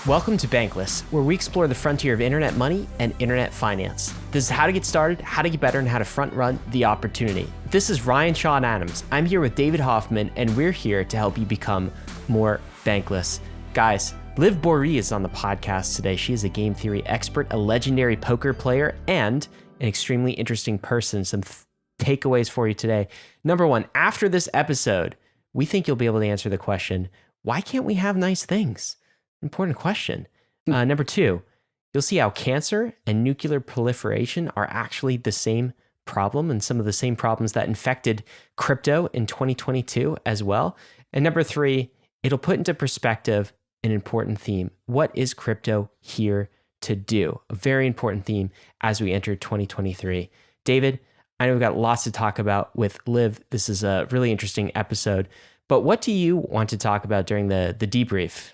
Welcome to Bankless, where we explore the frontier of internet money and internet finance. This is how to get started, how to get better, and how to front run the opportunity. This is Ryan Sean Adams. I'm here with David Hoffman, and we're here to help you become more bankless. Guys, Liv Boeree is on the podcast today. She is a game theory expert, a legendary poker player, and an extremely interesting person. Some takeaways for you today. Number one, after this episode, we think you'll be able to answer the question, why can't we have nice things? Important question. Number two, you'll see how cancer and nuclear proliferation are actually the same problem and some of the same problems that infected crypto in 2022 as well. And number three, it'll put into perspective an important theme. What is crypto here to do? A very important theme as we enter 2023. David, I know we've got lots to talk about with Liv. This is a really interesting episode, but what do you want to talk about during the debrief?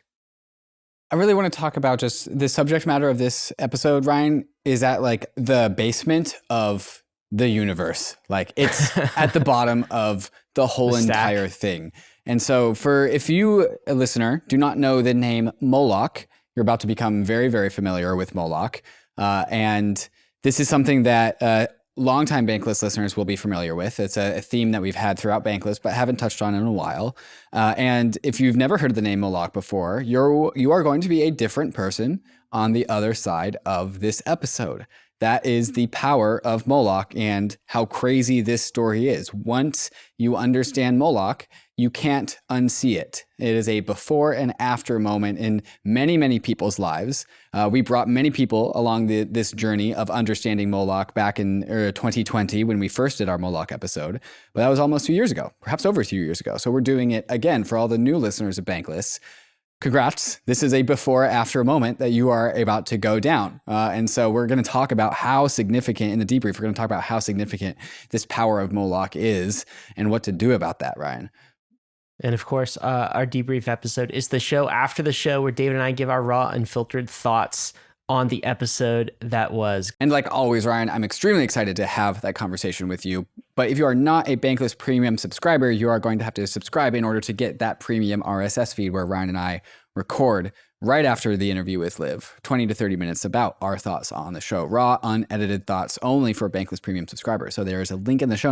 I really want to talk about just the subject matter of this episode, Ryan, is at like the basement of the universe. Like it's at the bottom of the whole entire thing. And so if you, a listener, do not know the name Moloch, you're about to become very, very familiar with Moloch. And this is something that longtime Bankless listeners will be familiar with. It's a theme that we've had throughout Bankless, but haven't touched on in a while. And if you've never heard of the name Moloch before, you are going to be a different person on the other side of this episode. That is the power of Moloch and how crazy this story is. Once you understand Moloch, you can't unsee it. It is a before and after moment in many, many people's lives. We brought many people along this journey of understanding Moloch back in 2020 when we first did our Moloch episode. But that was almost 2 years ago, perhaps over 2 years ago. So we're doing it again for all the new listeners of Bankless. Congrats. This is a before-after moment that you are about to go down. And so we're going to talk about how significant, in the debrief, we're going to talk about how significant this power of Moloch is and what to do about that, Ryan. And of course, our debrief episode is the show after the show where David and I give our raw, unfiltered thoughts on the episode that was. And like always, Ryan, I'm extremely excited to have that conversation with you. But if you are not a Bankless Premium subscriber, you are going to have to subscribe in order to get that premium RSS feed where Ryan and I record right after the interview with Liv, 20 to 30 minutes about our thoughts on the show. Raw, unedited thoughts only for Bankless Premium subscribers. So there is a link in the show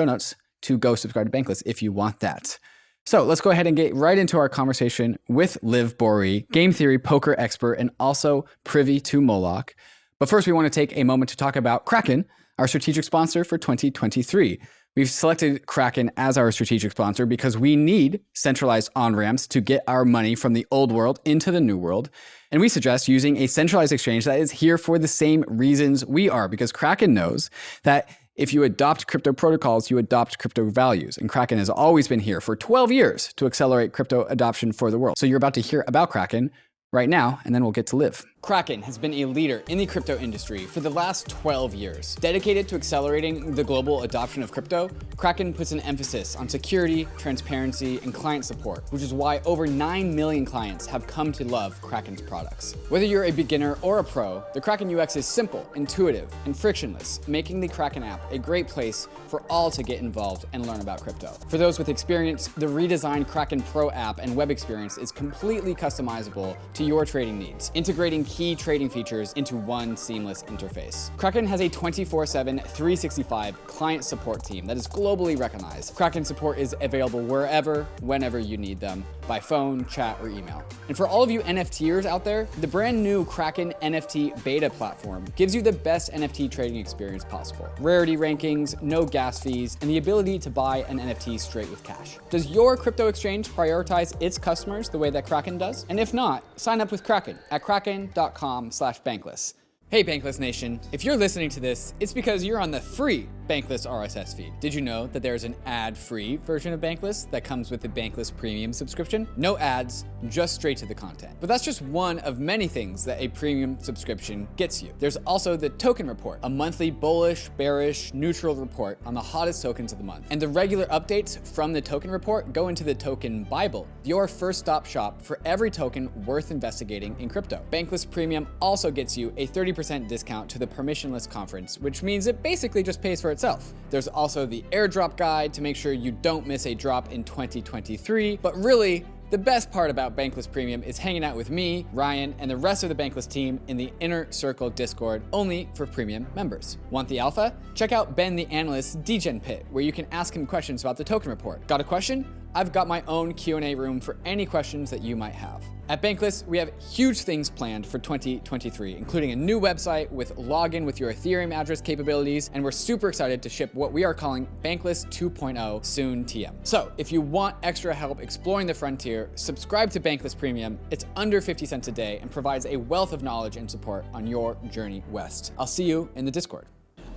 notes to go subscribe to Bankless if you want that. So let's go ahead and get right into our conversation with Liv Boeree, game theory poker expert and also privy to Moloch. But first, we want to take a moment to talk about KRAKEN, our strategic sponsor for 2023. We've selected KRAKEN as our strategic sponsor because we need centralized on-ramps to get our money from the old world into the new world. And we suggest using a centralized exchange that is here for the same reasons we are, because KRAKEN knows that if you adopt crypto protocols, you adopt crypto values. And KRAKEN has always been here for 12 years to accelerate crypto adoption for the world. So you're about to hear about KRAKEN right now, and then we'll get to Liv. KRAKEN has been a leader in the crypto industry for the last 12 years. Dedicated to accelerating the global adoption of crypto, KRAKEN puts an emphasis on security, transparency, and client support, which is why over 9 million clients have come to love KRAKEN's products. Whether you're a beginner or a pro, the KRAKEN UX is simple, intuitive, and frictionless, making the KRAKEN app a great place for all to get involved and learn about crypto. For those with experience, the redesigned KRAKEN Pro app and web experience is completely customizable to your trading needs, integrating key trading features into one seamless interface. KRAKEN has a 24/7, 365 client support team that is globally recognized. KRAKEN support is available wherever, whenever you need them, by phone, chat, or email. And for all of you NFTers out there, the brand new KRAKEN NFT beta platform gives you the best NFT trading experience possible. Rarity rankings, no gas fees, and the ability to buy an NFT straight with cash. Does your crypto exchange prioritize its customers the way that KRAKEN does? And if not, sign up with KRAKEN at kraken.com/bankless. Hey Bankless Nation, if you're listening to this, it's because you're on the free Bankless RSS feed. Did you know that there's an ad-free version of Bankless that comes with the Bankless Premium subscription? No ads, just straight to the content. But that's just one of many things that a premium subscription gets you. There's also the Token Report, a monthly bullish, bearish, neutral report on the hottest tokens of the month. And the regular updates from the Token Report go into the Token Bible, your first stop shop for every token worth investigating in crypto. Bankless Premium also gets you a 30% discount to the permissionless conference, which means it basically just pays for itself. There's also the airdrop guide to make sure you don't miss a drop in 2023, but really, The best part about Bankless Premium is hanging out with me, Ryan, and the rest of the Bankless team in the Inner Circle Discord, only for premium members. Want the alpha? Check out Ben the Analyst's Degen Pit, where you can ask him questions about the token report. Got a question? I've got my own Q&A room for any questions that you might have. At Bankless, we have huge things planned for 2023, including a new website with login with your Ethereum address capabilities, and we're super excited to ship what we are calling Bankless 2.0 soon TM. So if you want extra help exploring the frontier, subscribe to Bankless Premium. It's under 50 cents a day and provides a wealth of knowledge and support on your journey west. I'll see you in the Discord.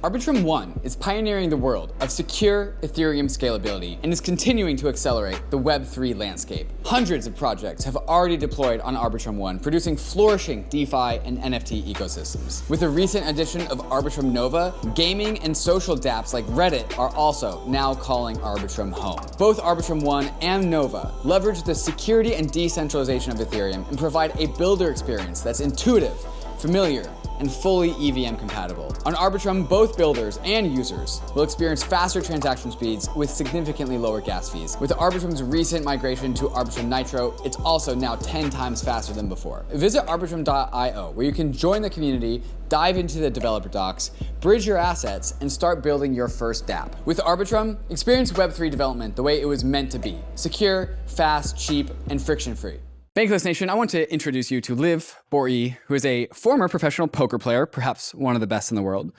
ARBITRUM 1 is pioneering the world of secure Ethereum scalability and is continuing to accelerate the Web3 landscape. Hundreds of projects have already deployed on ARBITRUM 1, producing flourishing DeFi and NFT ecosystems. With the recent addition of ARBITRUM Nova, gaming and social dApps like Reddit are also now calling ARBITRUM home. Both ARBITRUM 1 and Nova leverage the security and decentralization of Ethereum and provide a builder experience that's intuitive, familiar, and fully EVM compatible. On ARBITRUM, both builders and users will experience faster transaction speeds with significantly lower gas fees. With ARBITRUM's recent migration to ARBITRUM Nitro, it's also now 10 times faster than before. Visit arbitrum.io, where you can join the community, dive into the developer docs, bridge your assets, and start building your first dApp. With ARBITRUM, experience Web3 development the way it was meant to be: secure, fast, cheap, and friction-free. Bankless Nation, I want to introduce you to Liv Boeree, who is a former professional poker player, perhaps one of the best in the world.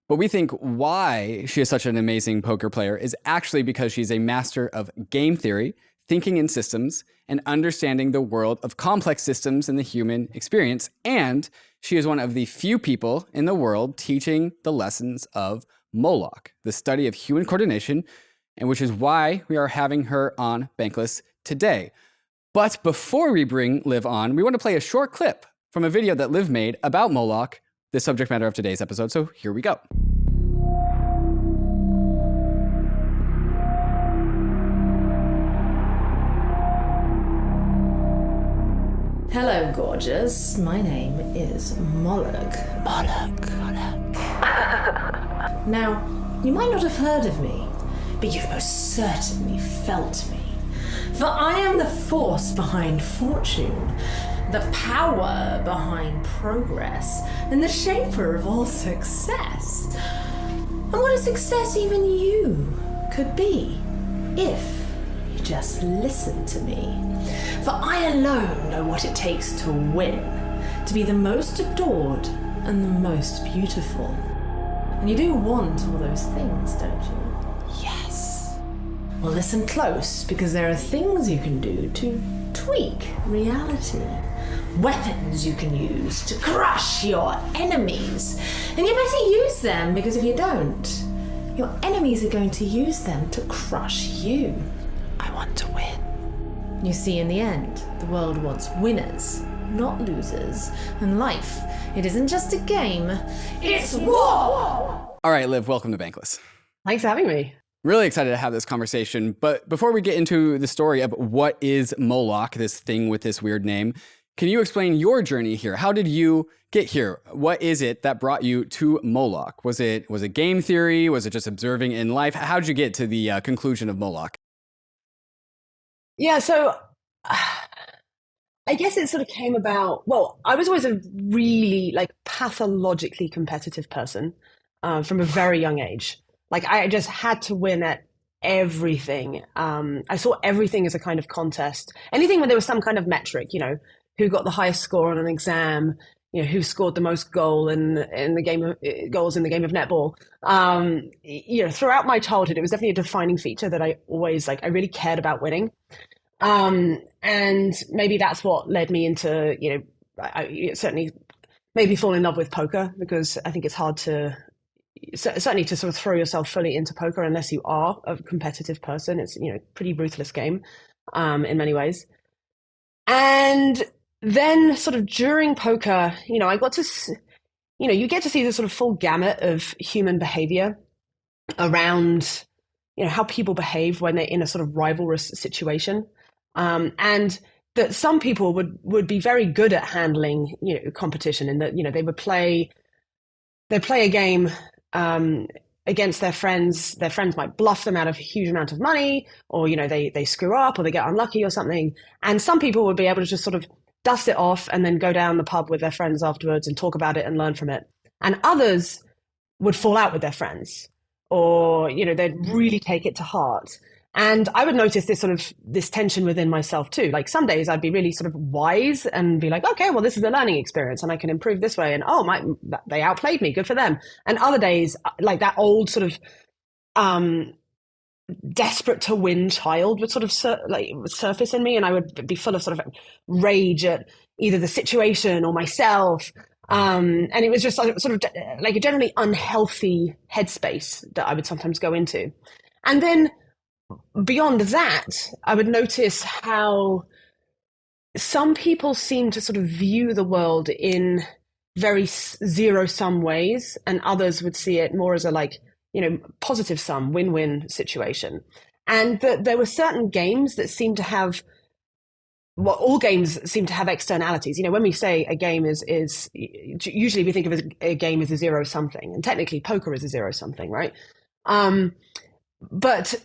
But we think why she is such an amazing poker player is actually because she's a master of game theory, thinking in systems, and understanding the world of complex systems in the human experience. And she is one of the few people in the world teaching the lessons of Moloch, the study of human coordination, and which is why we are having her on Bankless today. But before we bring Liv on, we want to play a short clip from a video that Liv made about Moloch, the subject matter of today's episode. So here we go. Hello, gorgeous. My name is Moloch. Moloch. Now, you might not have heard of me, but you've most certainly felt me. For I am the force behind fortune, the power behind progress, and the shaper of all success. And what a success even you could be, if you just listen to me. For I alone know what it takes to win, to be the most adored and the most beautiful. And you do want all those things, don't you? Well, listen close, because there are things you can do to tweak reality. Weapons you can use to crush your enemies. And you better use them, because if you don't, your enemies are going to use them to crush you. I want to win. You see, in the end, the world wants winners, not losers. And life, it isn't just a game, it's war! All right, Liv, welcome to Bankless. Thanks for having me. Really excited to have this conversation. But before we get into the story of what is Moloch, this thing with this weird name, can you explain your journey here? How did you get here? What is it that brought you to Moloch? Was it game theory? Was it just observing in life? How did you get to the conclusion of Moloch? Yeah, so I guess it sort of came about, well, I was always a really pathologically competitive person from a very young age. I just had to win at everything. I saw everything as a kind of contest. Anything where there was some kind of metric, who got the highest score on an exam, who scored the most goals in the game of netball. Throughout my childhood, it was definitely a defining feature that I always I really cared about winning. And maybe that's what led me into, it certainly made me fall in love with poker, because I think it's hard to, certainly to sort of throw yourself fully into poker unless you are a competitive person. It's, pretty ruthless game in many ways. And then sort of during poker, I got to, you get to see the sort of full gamut of human behavior around, how people behave when they're in a sort of rivalrous situation. And that some people would be very good at handling, competition, and that, they play a game against their friends might bluff them out of a huge amount of money, or, you know, they screw up or they get unlucky or something. And some people would be able to just sort of dust it off and then go down the pub with their friends afterwards and talk about it and learn from it. And others would fall out with their friends, or, you know, they'd really take it to heart. And I would notice this tension within myself too. Like some days I'd be really sort of wise and be like, okay, well, this is a learning experience and I can improve this way. And they outplayed me. Good for them. And other days, like that old sort of desperate to win child would sort of surface in me, and I would be full of sort of rage at either the situation or myself. And it was just sort of like a generally unhealthy headspace that I would sometimes go into. And then beyond that, I would notice how some people seem to sort of view the world in very zero-sum ways, and others would see it more as a, like, you know, positive sum, win-win situation. And that there were certain games that seemed to have, well, all games seem to have externalities. You know, when we say a game is usually we think of a game as a zero-sum thing, and technically poker is a zero-sum thing, right? But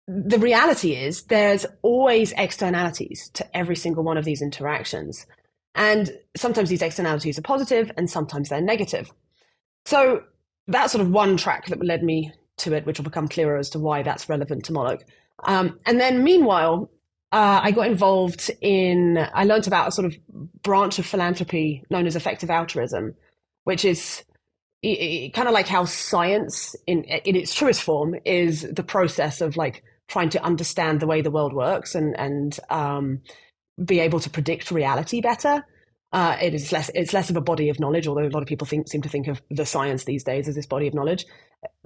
the reality is there's always externalities to every single one of these interactions. And sometimes these externalities are positive and sometimes they're negative. So that's sort of one track that led me to it, which will become clearer as to why that's relevant to Moloch. And then meanwhile, I got involved I learned about a sort of branch of philanthropy known as effective altruism, which is kind of like how science in its truest form is the process of like trying to understand the way the world works and be able to predict reality better. It's less of a body of knowledge, although a lot of people seem to think of the science these days as this body of knowledge.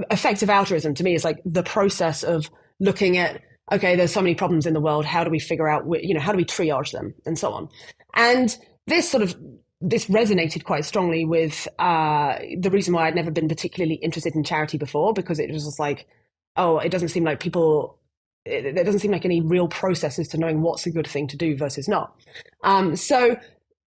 Effective altruism to me is like the process of looking at, okay, there's so many problems in the world. How do we figure out, you know, how do we triage them and so on? And this resonated quite strongly with the reason why I'd never been particularly interested in charity before, because it was just like, oh, it doesn't seem like there doesn't seem like any real processes to knowing what's a good thing to do versus not. So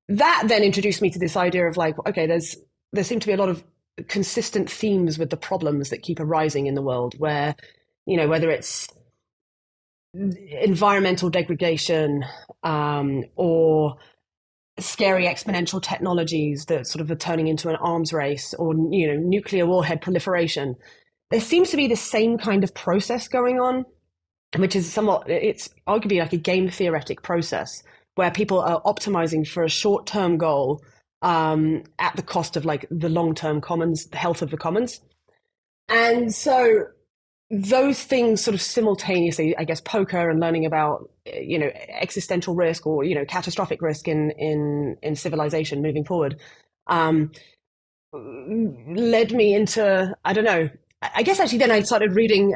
that then introduced me to this idea of like, okay, there seem to be a lot of consistent themes with the problems that keep arising in the world, where, you know, whether it's environmental degradation or scary exponential technologies that sort of are turning into an arms race, or, you know, nuclear warhead proliferation, there seems to be the same kind of process going on, which is it's arguably like a game theoretic process where people are optimizing for a short-term goal at the cost of like the long-term commons, the health of the commons. And so those things sort of simultaneously, I guess, poker and learning about, you know, existential risk or, you know, catastrophic risk in civilization moving forward, led me into, I don't know, I guess actually then I started reading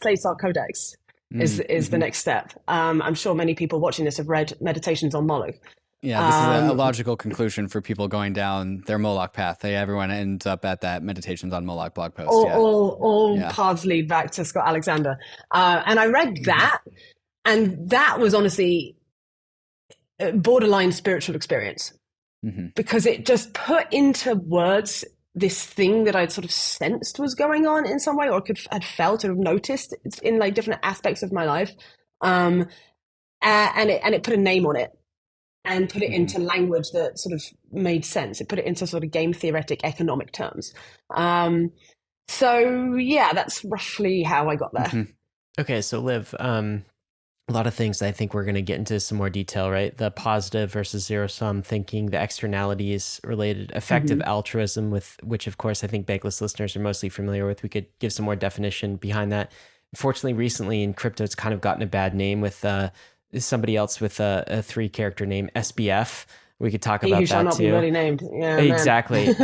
Slay Moloch Codex is the next step. I'm sure many people watching this have read Meditations on Moloch. Yeah, this is a logical conclusion for people going down their Moloch path. Everyone ends up at that Meditations on Moloch blog post. All paths lead back to Scott Alexander. And I read that, and that was honestly a borderline spiritual experience, because it just put into words this thing that I'd sort of sensed was going on in some way, or had felt or noticed in like different aspects of my life. And it put a name on it, and put it into language that sort of made sense. It put it into sort of game theoretic economic terms. So yeah, that's roughly how I got there. Okay, so Liv, a lot of things I think we're going to get into some more detail, right? The positive versus zero-sum thinking, the externalities related, effective altruism, with which, of course, I think Bankless listeners are mostly familiar with. We could give some more definition behind that. Unfortunately, recently in crypto, it's kind of gotten a bad name with somebody else with a 3-character name, SBF. We could talk about that too. Be really named. Yeah, exactly.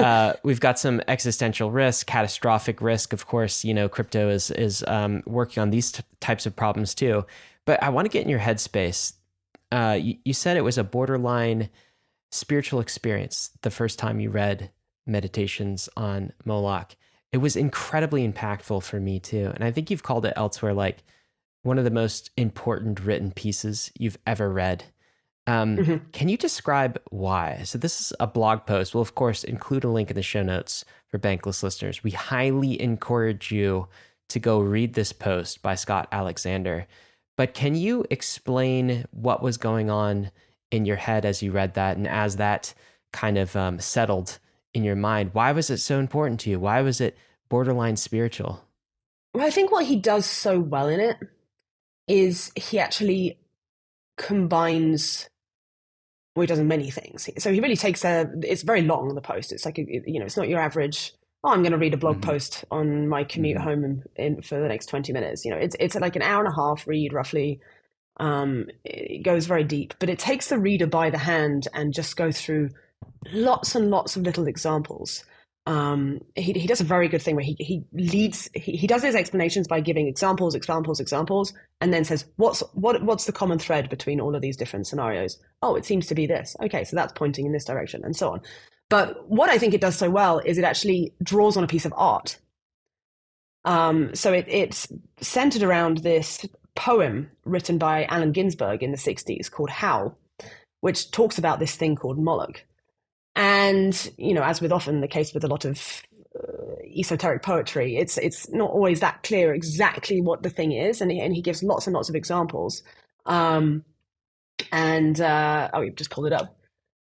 We've got some existential risk, catastrophic risk. Of course, you know, crypto is working on these types of problems too. But I want to get in your headspace. You said it was a borderline spiritual experience the first time you read Meditations on Moloch. It was incredibly impactful for me too. And I think you've called it elsewhere like one of the most important written pieces you've ever read. Can you describe why? So this is a blog post. We'll, of course, include a link in the show notes for Bankless listeners. We highly encourage you to go read this post by Scott Alexander. But can you explain what was going on in your head as you read that, and as that kind of settled in your mind? Why was it so important to you? Why was it borderline spiritual? Well, I think what he does so well in it is he actually combines, well, he does many things. So he really takes it's very long, the post. It's like, it's not your average, I'm going to read a blog post on my commute home for the next 20 minutes. It's like an hour and a half read roughly. It goes very deep, but it takes the reader by the hand and just goes through lots and lots of little examples. He does a very good thing where he does his explanations by giving examples, and then says, what's the common thread between all of these different scenarios? Oh, it seems to be this. Okay, so that's pointing in this direction, and so on. But what I think it does so well is it actually draws on a piece of art. So it's centered around this poem written by Allen Ginsberg in the 60s called Howl, which talks about this thing called Moloch. And, as with often the case with a lot of esoteric poetry, it's not always that clear exactly what the thing is. And he gives lots and lots of examples. You've just pulled it up.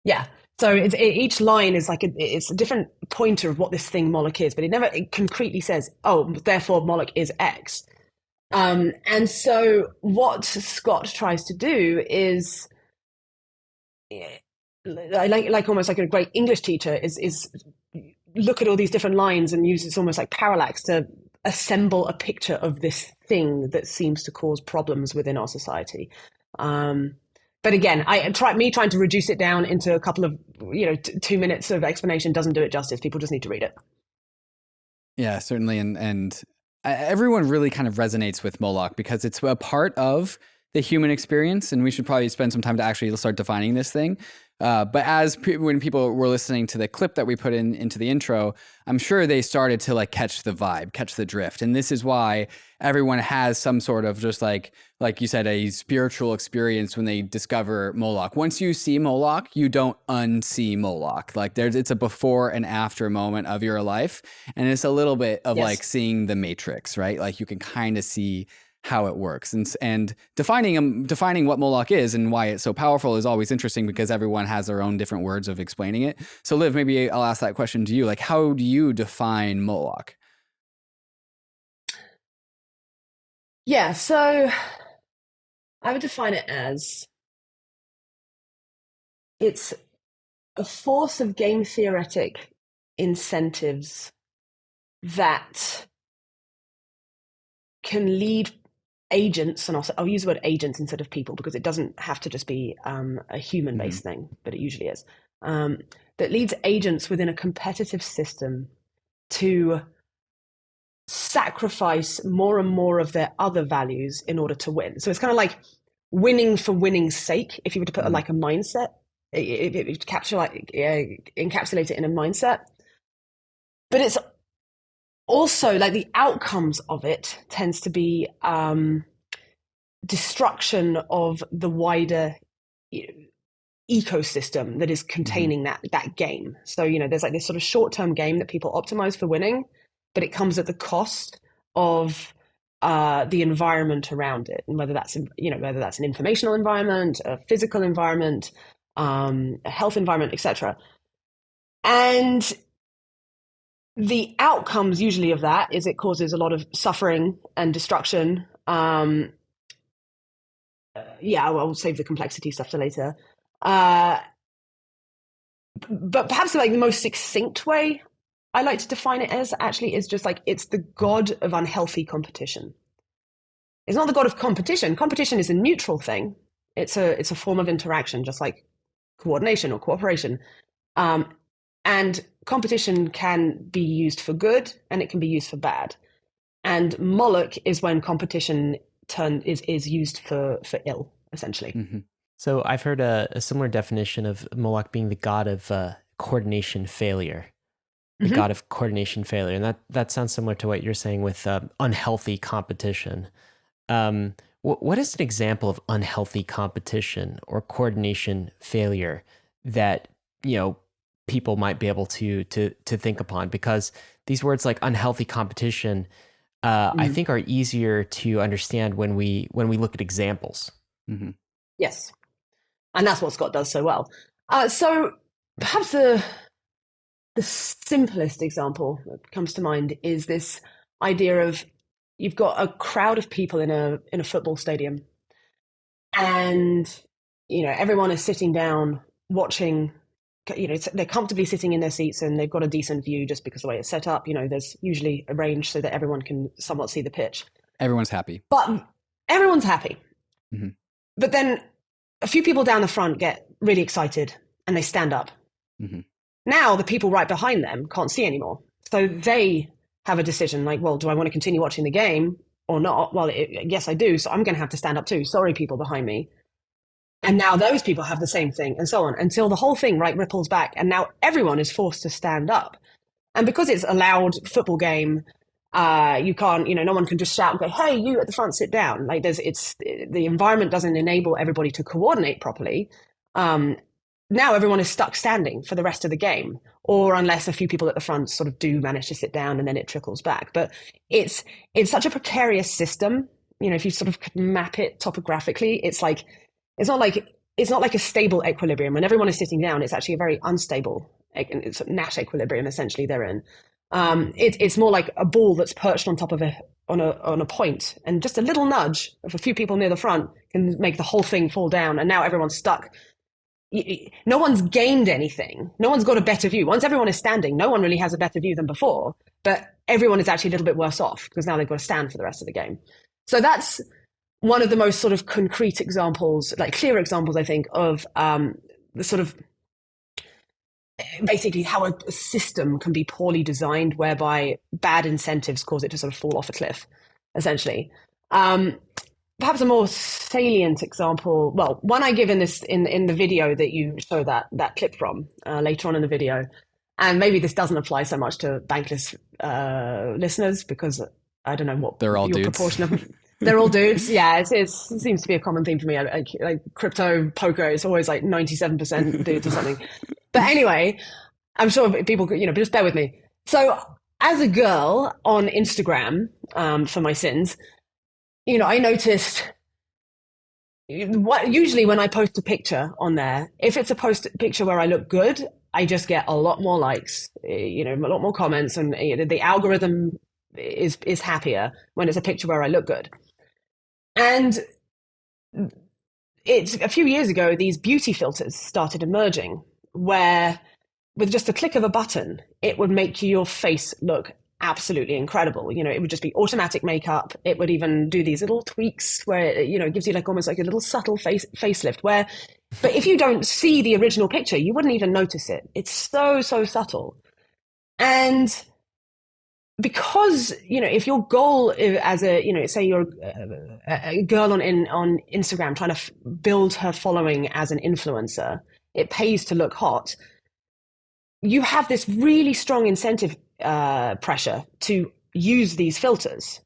Yeah. So each line is it's a different pointer of what this thing Moloch is, but it concretely says, oh, therefore Moloch is X. And so what Scott tries to do is, like almost like a great English teacher, is look at all these different lines and use it's almost like parallax to assemble a picture of this thing that seems to cause problems within our society. But again, trying to reduce it down into a couple of 2 minutes of explanation doesn't do it justice. People just need to read it. Yeah, certainly, and everyone really kind of resonates with Moloch because it's a part of the human experience, and we should probably spend some time to actually start defining this thing. But when people were listening to the clip that we put into the intro, I'm sure they started to catch the vibe, catch the drift. And this is why everyone has some sort of just like you said, a spiritual experience when they discover Moloch. Once you see Moloch, you don't unsee Moloch. It's a before and after moment of your life. And it's a little bit of seeing the Matrix, right? You can kind of see how it works, and defining what Moloch is and why it's so powerful is always interesting because everyone has their own different words of explaining it. So Liv, maybe I'll ask that question to you. How do you define Moloch? Yeah, so I would define it as it's a force of game theoretic incentives that can lead agents, and I'll use the word agents instead of people because it doesn't have to just be a human-based thing, but it usually is, that leads agents within a competitive system to sacrifice more and more of their other values in order to win. So it's kind of like winning for winning's sake. If you were to put a mindset, encapsulate it in a mindset, but it's also the outcomes of it tends to be destruction of the wider ecosystem that is containing that game. So there's this sort of short-term game that people optimize for winning, but it comes at the cost of the environment around it, and whether that's an informational environment, a physical environment, a health environment, etc. And the outcomes usually of that is it causes a lot of suffering and destruction. I'll save the complexity stuff to later. But perhaps the most succinct way I like to define it as actually is just it's the god of unhealthy competition. It's not the god of competition. Competition is a neutral thing. It's a form of interaction, just like coordination or cooperation. And competition can be used for good and it can be used for bad. And Moloch is when competition is used for ill, essentially. Mm-hmm. So I've heard a similar definition of Moloch being the god of coordination failure. The god of coordination failure. And that sounds similar to what you're saying with unhealthy competition. What is an example of unhealthy competition or coordination failure that, people might be able to think upon? Because these words like unhealthy competition, I think are easier to understand when we look at examples. Mm-hmm. Yes. And that's what Scott does so well. So perhaps the simplest example that comes to mind is this idea of you've got a crowd of people in a football stadium, and everyone is sitting down watching. They're comfortably sitting in their seats and they've got a decent view just because of the way it's set up. There's usually arranged so that everyone can somewhat see the pitch. Everyone's happy. But everyone's happy. Mm-hmm. But then a few people down the front get really excited and they stand up. Mm-hmm. Now the people right behind them can't see anymore. So they have a decision like, well, do I want to continue watching the game or not? Well, yes, I do. So I'm going to have to stand up too. Sorry, people behind me. And now those people have the same thing, and so on, until the whole thing ripples back. And now everyone is forced to stand up. And because it's a loud football game, you can't, no one can just shout and go, hey, you at the front, sit down. Like the environment doesn't enable everybody to coordinate properly. Now everyone is stuck standing for the rest of the game, or unless a few people at the front sort of do manage to sit down and then it trickles back. But it's such a precarious system. If you sort of map it topographically, it's not like a stable equilibrium. When everyone is sitting down, it's actually a very unstable, it's a Nash equilibrium essentially they're in. It's more like a ball that's perched on top of on a point, and just a little nudge of a few people near the front can make the whole thing fall down, and now everyone's stuck. No one's gained anything. No one's got a better view. Once everyone is standing, no one really has a better view than before, but everyone is actually a little bit worse off because now they've got to stand for the rest of the game. So that's one of the most sort of concrete examples, like clear examples, I think, of the sort of basically how a system can be poorly designed, whereby bad incentives cause it to sort of fall off a cliff, essentially. Perhaps a more salient example, well, one I give in the video that you show that clip from later on in the video, and maybe this doesn't apply so much to Bankless listeners because I don't know what they're all your dudes. Proportion of. They're all dudes. Yeah, it seems to be a common theme for me. Like crypto, poker, it's always like 97% dudes or something. But anyway, I'm sure people, just bear with me. So as a girl on Instagram, for my sins, I noticed usually when I post a picture on there, if it's a picture where I look good, I just get a lot more likes, a lot more comments, and the algorithm is happier when it's a picture where I look good. And it's a few years ago, these beauty filters started emerging where with just a click of a button, it would make your face look absolutely incredible. It would just be automatic makeup. It would even do these little tweaks where, it gives you like almost like a little subtle facelift but if you don't see the original picture, you wouldn't even notice it. It's so subtle. And because, if your goal as say you're a girl on Instagram trying to build her following as an influencer, it pays to look hot. You have this really strong incentive pressure to use these filters.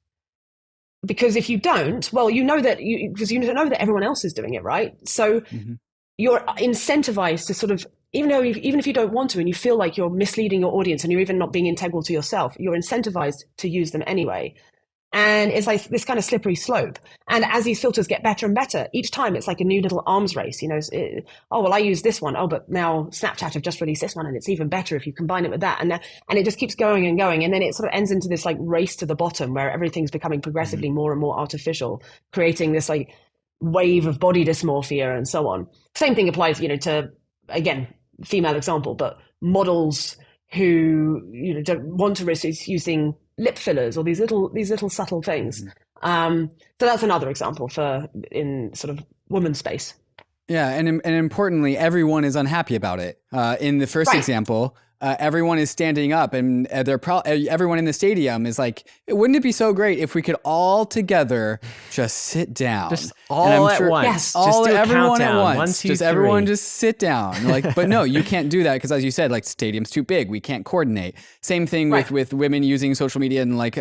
Because if you don't, well, because you know that everyone else is doing it, right? So you're incentivized to sort of, even if you don't want to and you feel like you're misleading your audience and you're even not being integral to yourself, you're incentivized to use them anyway. And it's like this kind of slippery slope. And as these filters get better and better, each time it's like a new little arms race. I use this one. Oh, but now Snapchat have just released this one and it's even better if you combine it with that. And it just keeps going and going. And then it sort of ends into this like race to the bottom where everything's becoming progressively more and more artificial, creating this like wave of body dysmorphia and so on. Same thing applies, to, again, female example, but models who, don't want to risk using lip fillers or these little subtle things. So that's another example in sort of woman space. Yeah, and importantly, everyone is unhappy about it. In the first example, everyone is standing up, and everyone in the stadium is like, wouldn't it be so great if we could all together just sit down, Just all at once. Yes. Just do a everyone at countdown. once, 1, 2, just 3. everyone just sit down. Like, but no, you can't do that because, as you said, like stadium's too big, we can't coordinate. Same thing with women using social media and like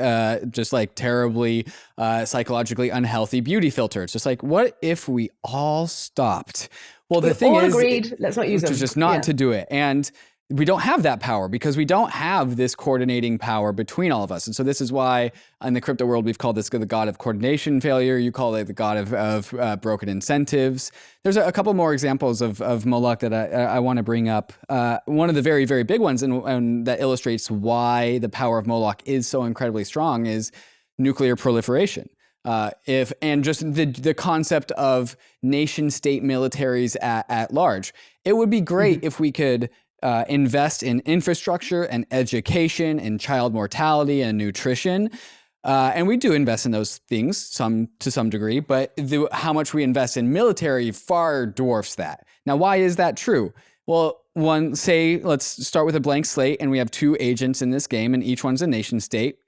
just like terribly psychologically unhealthy beauty filters. Just like, what if we all stopped? Well, the thing all is, agreed, let's not use them. just not to do it. And we don't have that power because we don't have this coordinating power between all of us. And so this is why in the crypto world, we've called this the god of coordination failure. You call it the god of broken incentives. There's a couple more examples of Moloch that I want to bring up. One of the very, very big ones and that illustrates why the power of Moloch is so incredibly strong is nuclear proliferation. And just the concept of nation state militaries at large. It would be great if we could invest in infrastructure and education and child mortality and nutrition. And we do invest in those things to some degree, but how much we invest in military far dwarfs that. Now, why is that true? Well, let's start with a blank slate and we have 2 agents in this game and each one's a nation state.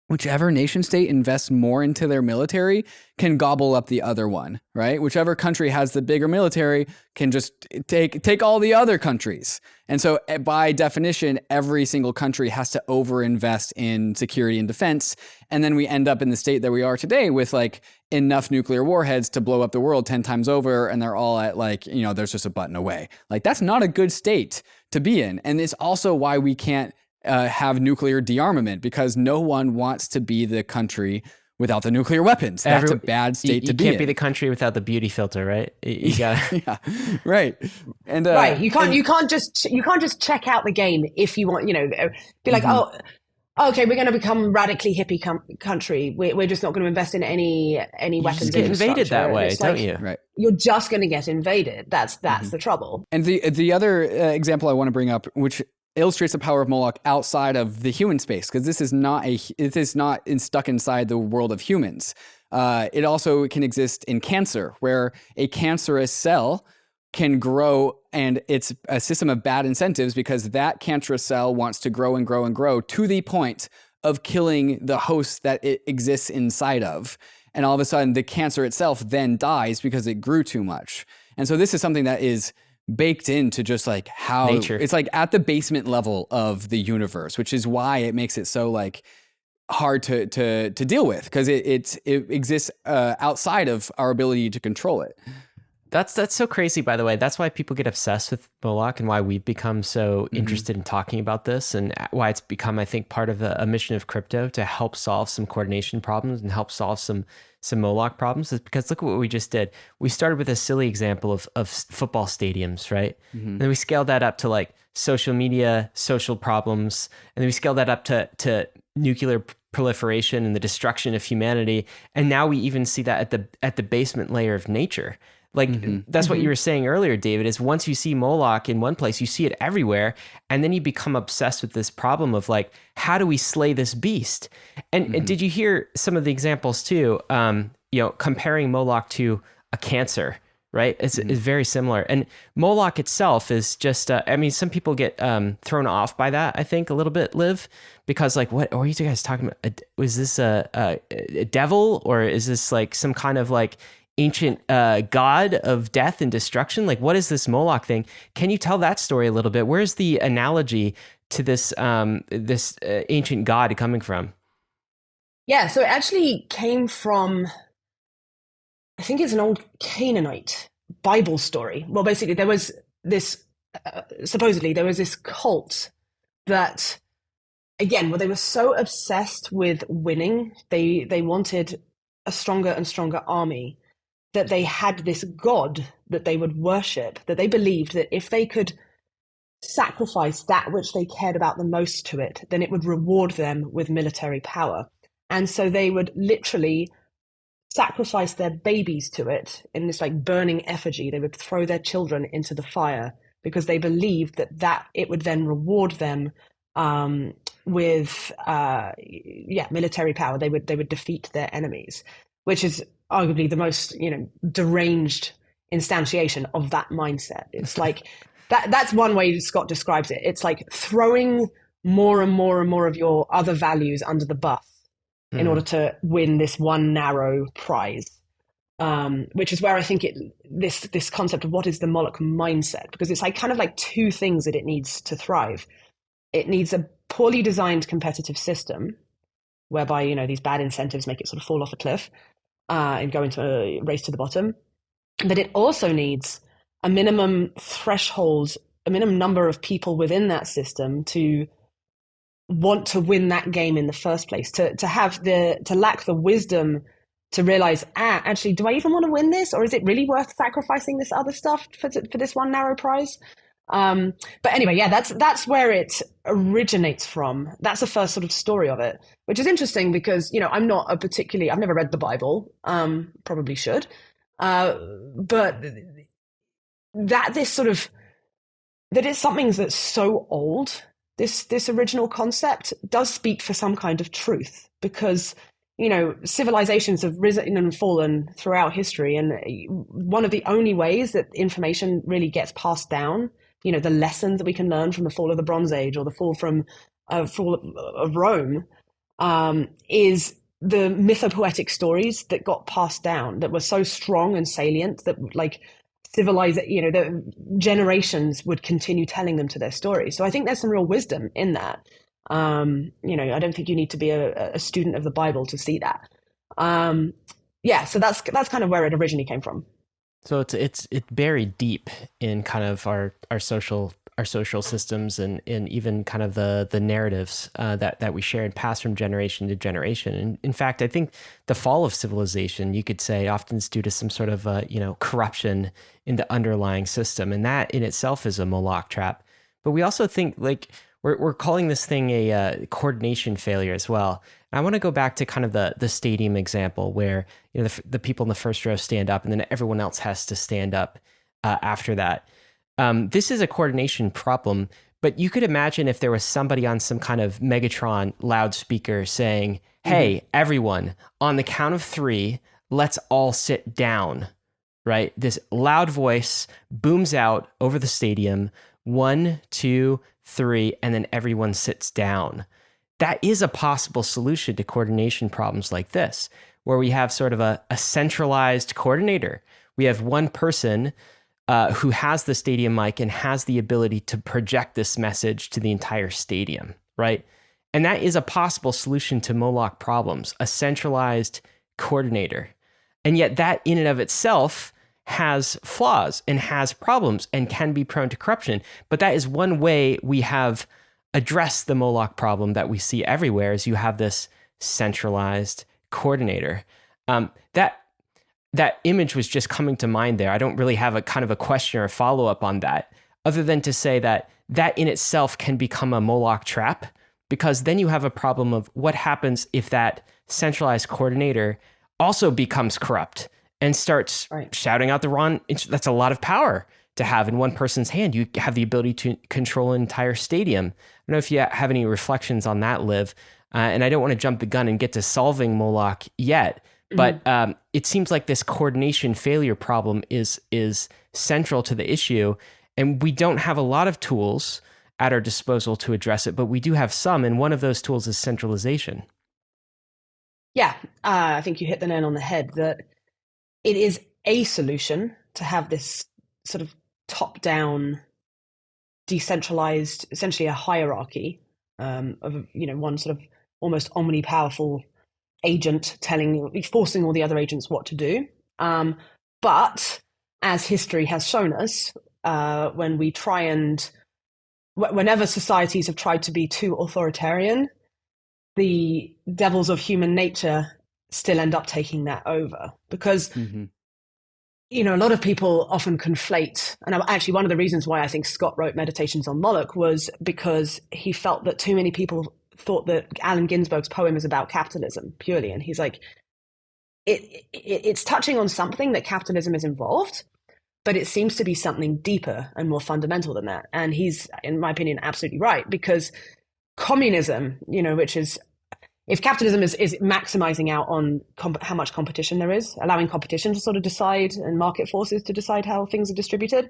Whichever nation state invests more into their military can gobble up the other one, right? Whichever country has the bigger military can just take all the other countries. And so by definition, every single country has to overinvest in security and defense. And then we end up in the state that we are today with like enough nuclear warheads to blow up the world 10 times over. And they're all at like, there's just a button away. Like that's not a good state to be in. And it's also why we can't have nuclear dearmament because no one wants to be the country without the nuclear weapons. That's a bad state to be in. You can't be the country without the beauty filter, right? You gotta. Yeah, right. And right, you can't just check out the game if you want. Be like, oh, okay, we're going to become radically hippie country. We're just not going to invest in any weapons. You just get invaded that way, don't you? Right. You're just going to get invaded. That's the trouble. And the other example I want to bring up, which illustrates the power of Moloch outside of the human space, because this is not stuck inside the world of humans. It also can exist in cancer, where a cancerous cell can grow, and it's a system of bad incentives because that cancerous cell wants to grow and grow and grow to the point of killing the host that it exists inside of. And all of a sudden, the cancer itself then dies because it grew too much. And so this is something that is baked into just like how nature. It's like at the basement level of the universe, which is why it makes it so like hard to deal with, because it exists outside of our ability to control it. That's so crazy, by the way. That's why people get obsessed with Moloch and why we've become so interested in talking about this, and why it's become, I think, part of a mission of crypto to help solve some coordination problems and help solve some Moloch problems. Is because look at what we just did. We started with a silly example of football stadiums, right? And then we scaled that up to like social media, social problems, and then we scaled that up to nuclear proliferation and the destruction of humanity. And now we even see that at the basement layer of nature. Like that's what you were saying earlier, David, is once you see Moloch in one place, you see it everywhere. And then you become obsessed with this problem of like, how do we slay this beast? And did you hear some of the examples too? Comparing Moloch to a cancer, right? It's very similar. And Moloch itself is just, some people get thrown off by that, I think, a little bit, Liv, because like, what are you guys talking about? Was this a devil, or is this like some kind of like ancient god of death and destruction? Like, what is this Moloch thing? Can you tell that story a little bit? Where's the analogy to this ancient god coming from? Yeah, so it actually came from, I think it's an old Canaanite Bible story. Well, basically there was this, supposedly there was this cult that, again, they were so obsessed with winning, they wanted a stronger and stronger army, that they had this god that they would worship, that they believed that if they could sacrifice that which they cared about the most to it, then it would reward them with military power. And so they would literally sacrifice their babies to it in this like burning effigy. They would throw their children into the fire because they believed that it would then reward them with military power. They would defeat their enemies, which is arguably the most deranged instantiation of that mindset. It's like that's one way Scott describes it. It's like throwing more and more and more of your other values under the bus in order to win this one narrow prize. Which is where I think this concept of what is the Moloch mindset, because it's like kind of like two things that it needs to thrive. It needs a poorly designed competitive system whereby, you know, these bad incentives make it sort of fall off a cliff and go into a race to the bottom. But it also needs a minimum threshold, a minimum number of people within that system to want to win that game in the first place, to lack the wisdom to realize, actually, do I even want to win this? Or is it really worth sacrificing this other stuff for this one narrow prize? But anyway, yeah, that's where it originates from. That's the first sort of story of it, which is interesting because, you know, I've never read the Bible, probably should. But that it's something that's so old, this original concept does speak for some kind of truth, because, you know, civilizations have risen and fallen throughout history. And one of the only ways that information really gets passed down, you know, the lessons that we can learn from the fall of the Bronze Age or the fall of Rome, is the mythopoetic stories that got passed down, that were so strong and salient that, like, the generations would continue telling them to their stories. So I think there's some real wisdom in that. You know, I don't think you need to be a student of the Bible to see that. So that's kind of where it originally came from. So it's buried deep in kind of our social systems and even kind of the narratives that we share and pass from generation to generation. And in fact, I think the fall of civilization, you could say, often is due to some sort of corruption in the underlying system, and that in itself is a Moloch trap. But we also think, like, we're calling this thing a coordination failure as well. And I want to go back to kind of the stadium example where, you know, the people in the first row stand up and then everyone else has to stand up after that. This is a coordination problem, but you could imagine if there was somebody on some kind of Megatron loudspeaker saying, hey, everyone, on the count of 3, let's all sit down, right? This loud voice booms out over the stadium, 1, 2, 3, and then everyone sits down. That is a possible solution to coordination problems like this, where we have sort of a centralized coordinator. We have one person who has the stadium mic and has the ability to project this message to the entire stadium, right? And that is a possible solution to Moloch problems, a centralized coordinator. And yet that in and of itself has flaws and has problems and can be prone to corruption. But that is one way we have addressed the Moloch problem that we see everywhere, is you have this centralized coordinator. That image was just coming to mind there. I don't really have a kind of a question or a follow-up on that, other than to say that in itself can become a Moloch trap, because then you have a problem of what happens if that centralized coordinator also becomes corrupt and starts shouting out the wrong. That's a lot of power to have in one person's hand. You have the ability to control an entire stadium. I don't know if you have any reflections on that, Liv. And I don't want to jump the gun and get to solving Moloch yet, but it seems like this coordination failure problem is central to the issue, and we don't have a lot of tools at our disposal to address it, but we do have some, and one of those tools is centralization. Yeah, I think you hit the nail on the head, that it is a solution to have this sort of top-down, decentralized, essentially a hierarchy of, you know, one sort of almost omnipowerful agent forcing all the other agents what to do. But as history has shown us, whenever societies have tried to be too authoritarian, the devils of human nature still end up taking that over, because you know, a lot of people often conflate, and actually one of the reasons why I think Scott wrote Meditations on Moloch was because he felt that too many people thought that Allen Ginsberg's poem is about capitalism purely, and he's like, it's touching on something that capitalism is involved, but it seems to be something deeper and more fundamental than that. And he's, in my opinion, absolutely right, because communism, you know, which is, if capitalism is maximizing out on how much competition there is, allowing competition to sort of decide, and market forces to decide how things are distributed,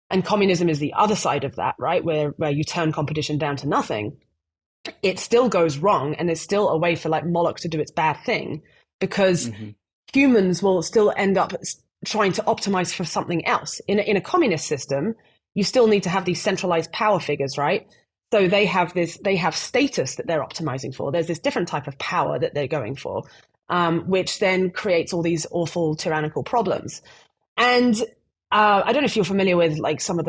and communism is the other side of that, right? Where you turn competition down to nothing, it still goes wrong, and there's still a way for like Moloch to do its bad thing, because humans will still end up trying to optimize for something else. In a communist system, you still need to have these centralized power figures, right? So they have status that they're optimizing for. There's this different type of power that they're going for, which then creates all these awful tyrannical problems. And I don't know if you're familiar with like some of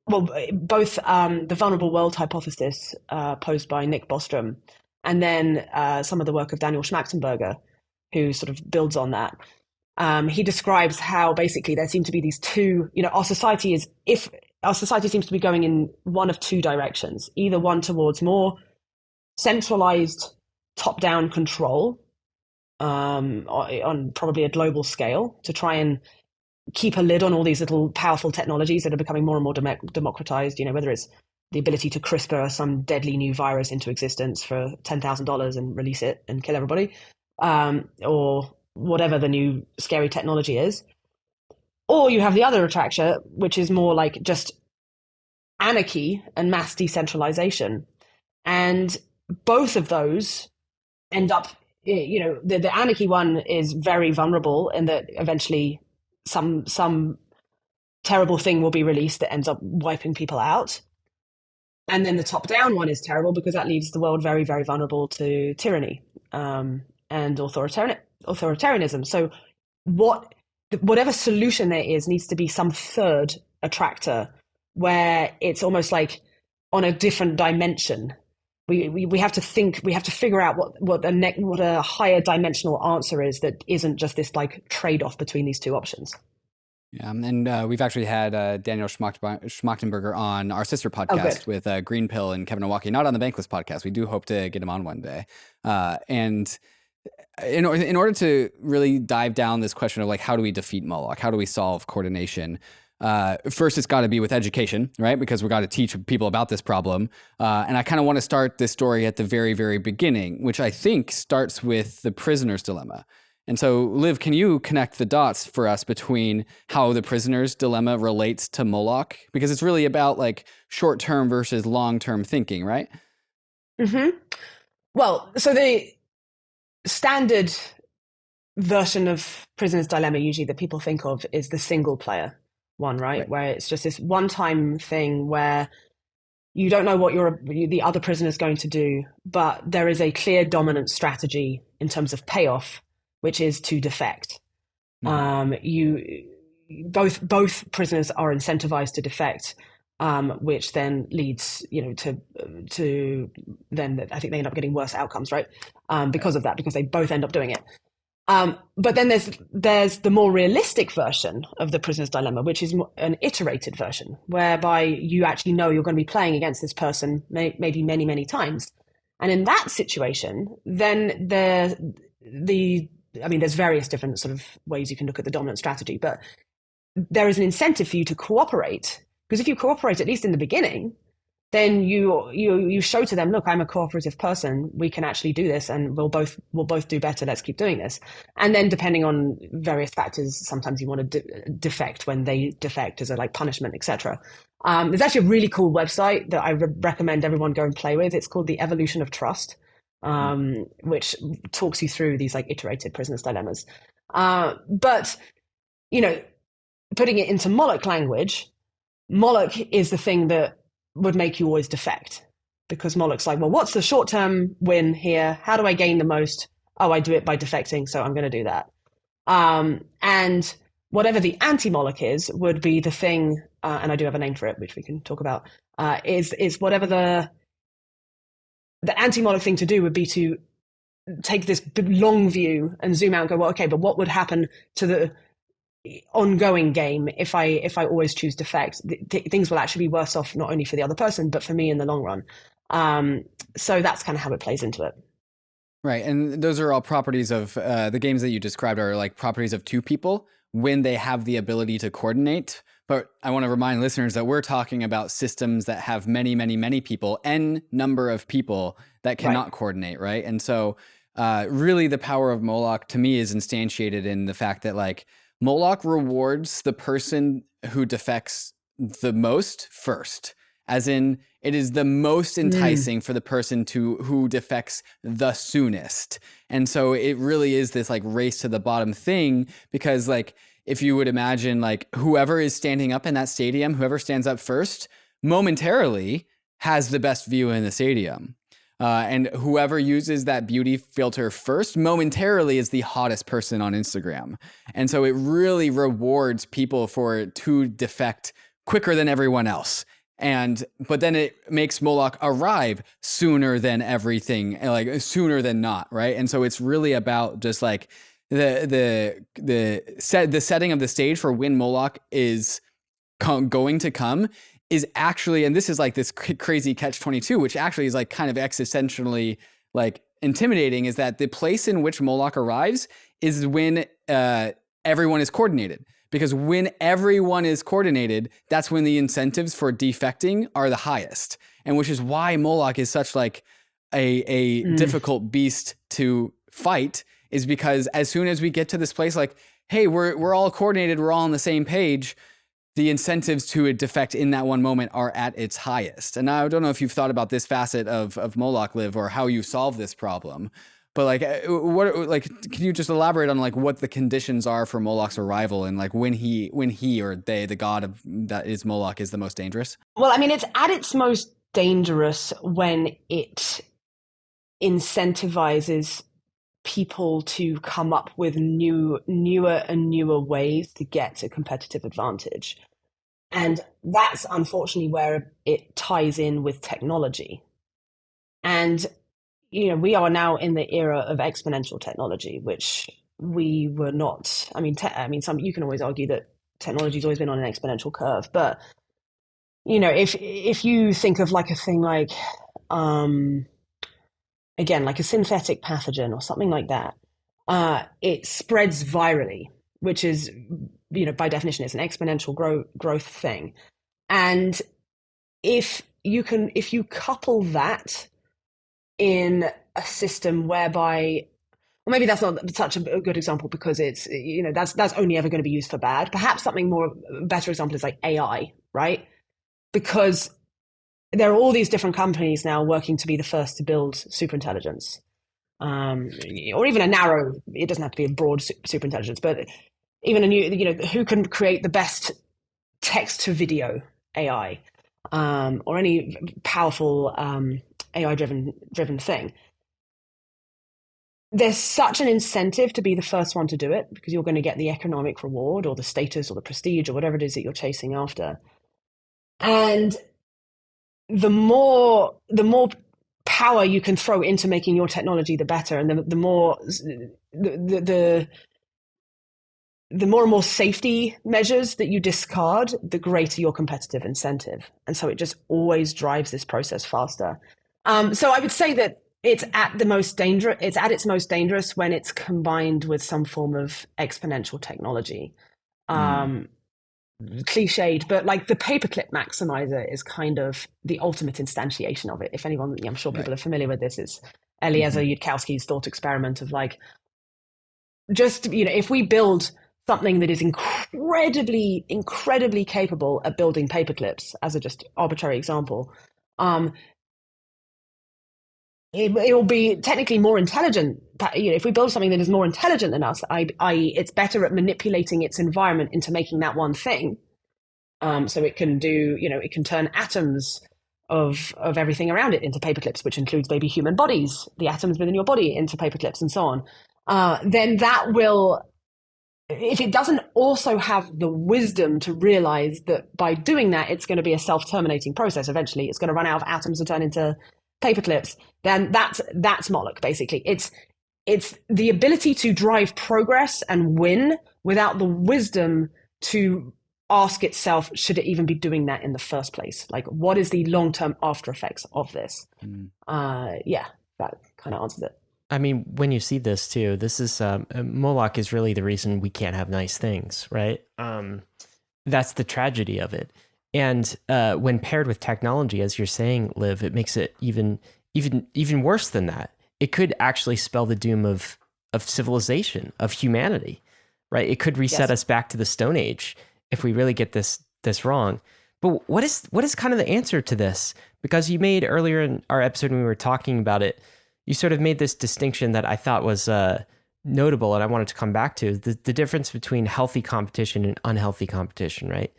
both the vulnerable world hypothesis posed by Nick Bostrom, and then some of the work of Daniel Schmachtenberger, who sort of builds on that. He describes how basically there seem to be these two, our society seems to be going in one of two directions, either one towards more centralized top-down control on probably a global scale to try and keep a lid on all these little powerful technologies that are becoming more and more democratized, whether it's the ability to CRISPR some deadly new virus into existence for $10,000 and release it and kill everybody, or whatever the new scary technology is. Or you have the other attraction, which is more like just anarchy and mass decentralization. And both of those end up, the anarchy one is very vulnerable in that eventually some terrible thing will be released that ends up wiping people out. And then the top-down one is terrible because that leaves the world very, very vulnerable to tyranny and authoritarianism. So whatever solution there is needs to be some third attractor where it's almost like on a different dimension. We have to figure out what a higher dimensional answer is that isn't just this like trade-off between these two options. Yeah, and we've actually had Daniel Schmachtenberger on our sister podcast with Green Pill and Kevin Owocki, not on the Bankless podcast. We do hope to get him on one day. And in order to really dive down this question of like, how do we defeat Moloch? How do we solve coordination? First, it's got to be with education, right? Because we got to teach people about this problem. And I kind of want to start this story at the very, very beginning, which I think starts with the prisoner's dilemma. And so, Liv, can you connect the dots for us between how the prisoner's dilemma relates to Moloch? Because it's really about like short-term versus long-term thinking, right? Mm-hmm. Well, so the standard version of prisoner's dilemma usually that people think of is the single player one, right? Where it's just this one-time thing where you don't know what the other prisoner is going to do, but there is a clear dominant strategy in terms of payoff, which is to defect. Both prisoners are incentivized to defect, which then leads, to then I think they end up getting worse outcomes, right? Because of that, because they both end up doing it. But then there's the more realistic version of the prisoner's dilemma, which is an iterated version, whereby you actually know you're going to be playing against this person maybe many, many times. And in that situation, then there's various different sort of ways you can look at the dominant strategy, but there is an incentive for you to cooperate, because if you cooperate, at least in the beginning, then you show to them, look, I'm a cooperative person. We can actually do this, and we'll both do better. Let's keep doing this. And then, depending on various factors, sometimes you want to defect when they defect as a like punishment, etc. There's actually a really cool website that I recommend everyone go and play with. It's called The Evolution of Trust, which talks you through these like iterated prisoner's dilemmas. But putting it into Moloch language, Moloch is the thing that would make you always defect, because Moloch's like, well, what's the short-term win here? How do I gain the most? Oh, I do it by defecting, so I'm going to do that. And whatever the anti-Moloch is would be the thing, and I do have a name for it, which we can talk about, is whatever the anti-Moloch thing to do would be to take this long view and zoom out and go, well, okay, but what would happen to the ongoing game if I always choose defect? Things will actually be worse off, not only for the other person, but for me in the long run. So that's kind of how it plays into it. Right. And those are all properties of the games that you described are like properties of two people when they have the ability to coordinate. But I want to remind listeners that we're talking about systems that have many, many, many people, n number of people that cannot coordinate. Right. And so really the power of Moloch to me is instantiated in the fact that like Moloch rewards the person who defects the most first, as in it is the most enticing for the person who defects the soonest. And so it really is this like race to the bottom thing, because like if you would imagine like whoever is standing up in that stadium, whoever stands up first momentarily has the best view in the stadium. And whoever uses that beauty filter first momentarily is the hottest person on Instagram. And so it really rewards people to defect quicker than everyone else. But then it makes Moloch arrive sooner than everything, like sooner than not, right? And so it's really about just like the setting of the stage for when Moloch is going to come is actually, and this is like this crazy catch-22, which actually is like kind of existentially like intimidating, is that the place in which Moloch arrives is when everyone is coordinated. Because when everyone is coordinated, that's when the incentives for defecting are the highest. And which is why Moloch is such like a difficult beast to fight, is because as soon as we get to this place, like, hey, we're all coordinated, we're all on the same page, the incentives to defect in that one moment are at its highest. And I don't know if you've thought about this facet of Moloch, Liv, or how you solve this problem. But like, can you just elaborate on like what the conditions are for Moloch's arrival, and like when he or they, the god that is Moloch, is the most dangerous? Well, I mean, it's at its most dangerous when it incentivizes people to come up with newer and newer ways to get a competitive advantage. And that's unfortunately where it ties in with technology. And you know, we are now in the era of exponential technology, which we were not. I mean, you can always argue that technology's always been on an exponential curve, but you know, if you think of like a thing like, again, like a synthetic pathogen or something like that, it spreads virally, which is, you know, by definition, it's an exponential growth thing. And if you couple that in a system whereby, well, maybe that's not such a good example because it's, you know, that's only ever going to be used for bad. Perhaps something better example is like AI, right? Because there are all these different companies now working to be the first to build superintelligence, or even a narrow. It doesn't have to be a broad superintelligence, but even a new, you know, who can create the best text to video AI, or any powerful AI driven thing. There's such an incentive to be the first one to do it because you're going to get the economic reward or the status or the prestige or whatever it is that you're chasing after. And the more power you can throw into making your technology, the better. And the more and more safety measures that you discard, the greater your competitive incentive. And so it just always drives this process faster. So I would say that it's at its most dangerous when it's combined with some form of exponential technology. Cliched, but like the paperclip maximizer is kind of the ultimate instantiation of it. If anyone, I'm sure people are familiar with this, it's Eliezer Yudkowsky's thought experiment of like, just, you know, if we build something that is incredibly capable at building paperclips, as a just arbitrary example, it will be technically more intelligent. You know, if we build something that is more intelligent than us, i.e., it's better at manipulating its environment into making that one thing. So it can do, you know, it can turn atoms of everything around it into paperclips, which includes baby human bodies, the atoms within your body into paperclips, and so on. Then that will, if it doesn't also have the wisdom to realize that by doing that, it's going to be a self-terminating process. Eventually, it's going to run out of atoms and turn into paperclips. Then that's Moloch, basically. It's the ability to drive progress and win without the wisdom to ask itself, should it even be doing that in the first place? Like, what is the long-term after effects of this? Yeah, that kind of answers it. I mean, when you see this too, this is Moloch is really the reason we can't have nice things, right? That's the tragedy of it. And when paired with technology, as you're saying, Liv, it makes it even worse than that. It could actually spell the doom of civilization, of humanity. right? It could reset Yes. us back to the Stone Age if we really get this wrong. But what is kind of the answer to this? Because you made earlier in our episode when we were talking about it, you sort of made this distinction that I thought was notable, and I wanted to come back to the difference between healthy competition and unhealthy competition, right?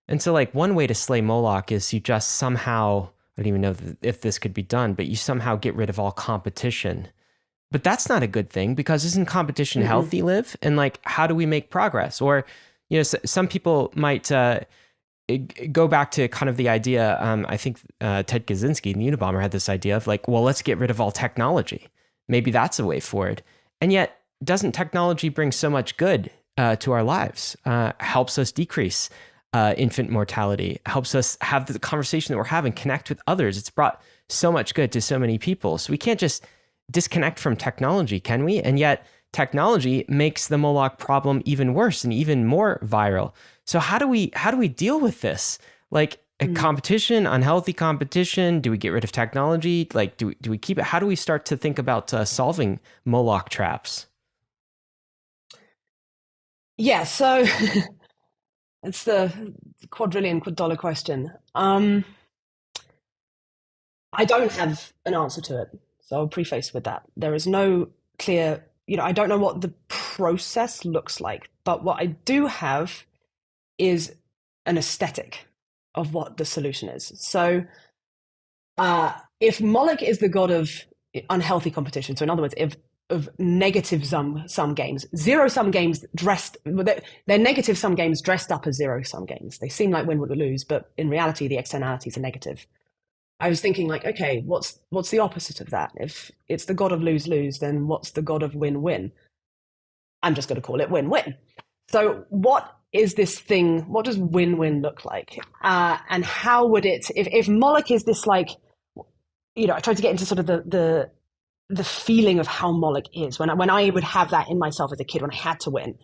And so, like, one way to slay Moloch is you just somehow, I don't even know if this could be done, but you somehow get rid of all competition. But that's not a good thing, because isn't competition healthy, Liv? And like, how do we make progress? Or, you know, some people might go back to kind of the idea, I think Ted Kaczynski, the Unabomber, had this idea of like, well, let's get rid of all technology. Maybe that's a way forward. And yet, doesn't technology bring so much good to our lives? Helps us decrease infant mortality, helps us have the conversation that we're having, connect with others. It's brought so much good to so many people. So we can't just disconnect from technology, can we? And yet technology makes the Moloch problem even worse and even more viral. So how do we deal with this? Like competition, unhealthy competition? Do we get rid of technology? Like, do we keep it? How do we start to think about solving Moloch traps? Yeah, so it's the quadrillion-dollar question. I don't have an answer to it, so I'll preface with that. There is no clear, I don't know what the process looks like, but what I do have is an aesthetic of what the solution is. So if Moloch is the god of unhealthy competition, so in other words, of negative sum games, zero-sum games they're negative-sum games dressed up as zero-sum games. They seem like win, would, lose, but in reality, the externalities are negative. I was thinking like, okay, what's the opposite of that? If it's the god of lose-lose, then what's the god of win-win? I'm just going to call it win-win. So what is this thing? What does win-win look like? And how would it, if Moloch is this like, I tried to get into sort of the feeling of how Moloch is when I would have that in myself as a kid when I had to win.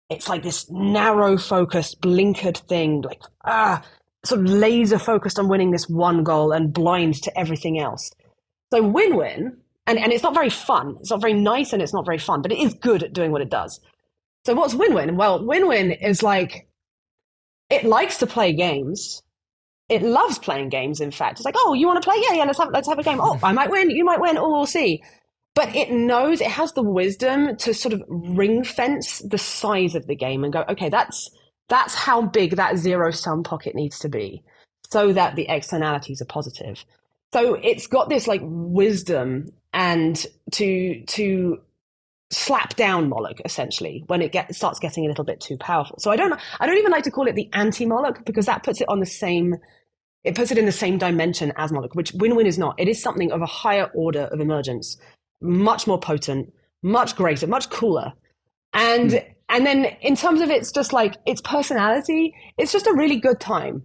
It's like this narrow focused, blinkered thing, like sort of laser focused on winning this one goal and blind to everything else. So win-win, and it's not very fun. It's not very nice and it's not very fun, but it is good at doing what it does. So what's win-win? Well, win-win is like, it likes to play games. It loves playing games, in fact. It's like, oh, you want to play? Yeah, let's have a game. Oh, I might win, you might win, oh, we'll see. But it knows, it has the wisdom to sort of ring fence the size of the game and go, okay, that's how big that zero-sum pocket needs to be so that the externalities are positive. So it's got this like wisdom and to slap down Moloch essentially when it starts getting a little bit too powerful. So I don't even like to call it the anti-Moloch, because that puts it in the same dimension as Moloch, which win-win is not. It is something of a higher order of emergence, much more potent, much greater, much cooler. And then in terms of its just like its personality, it's just a really good time.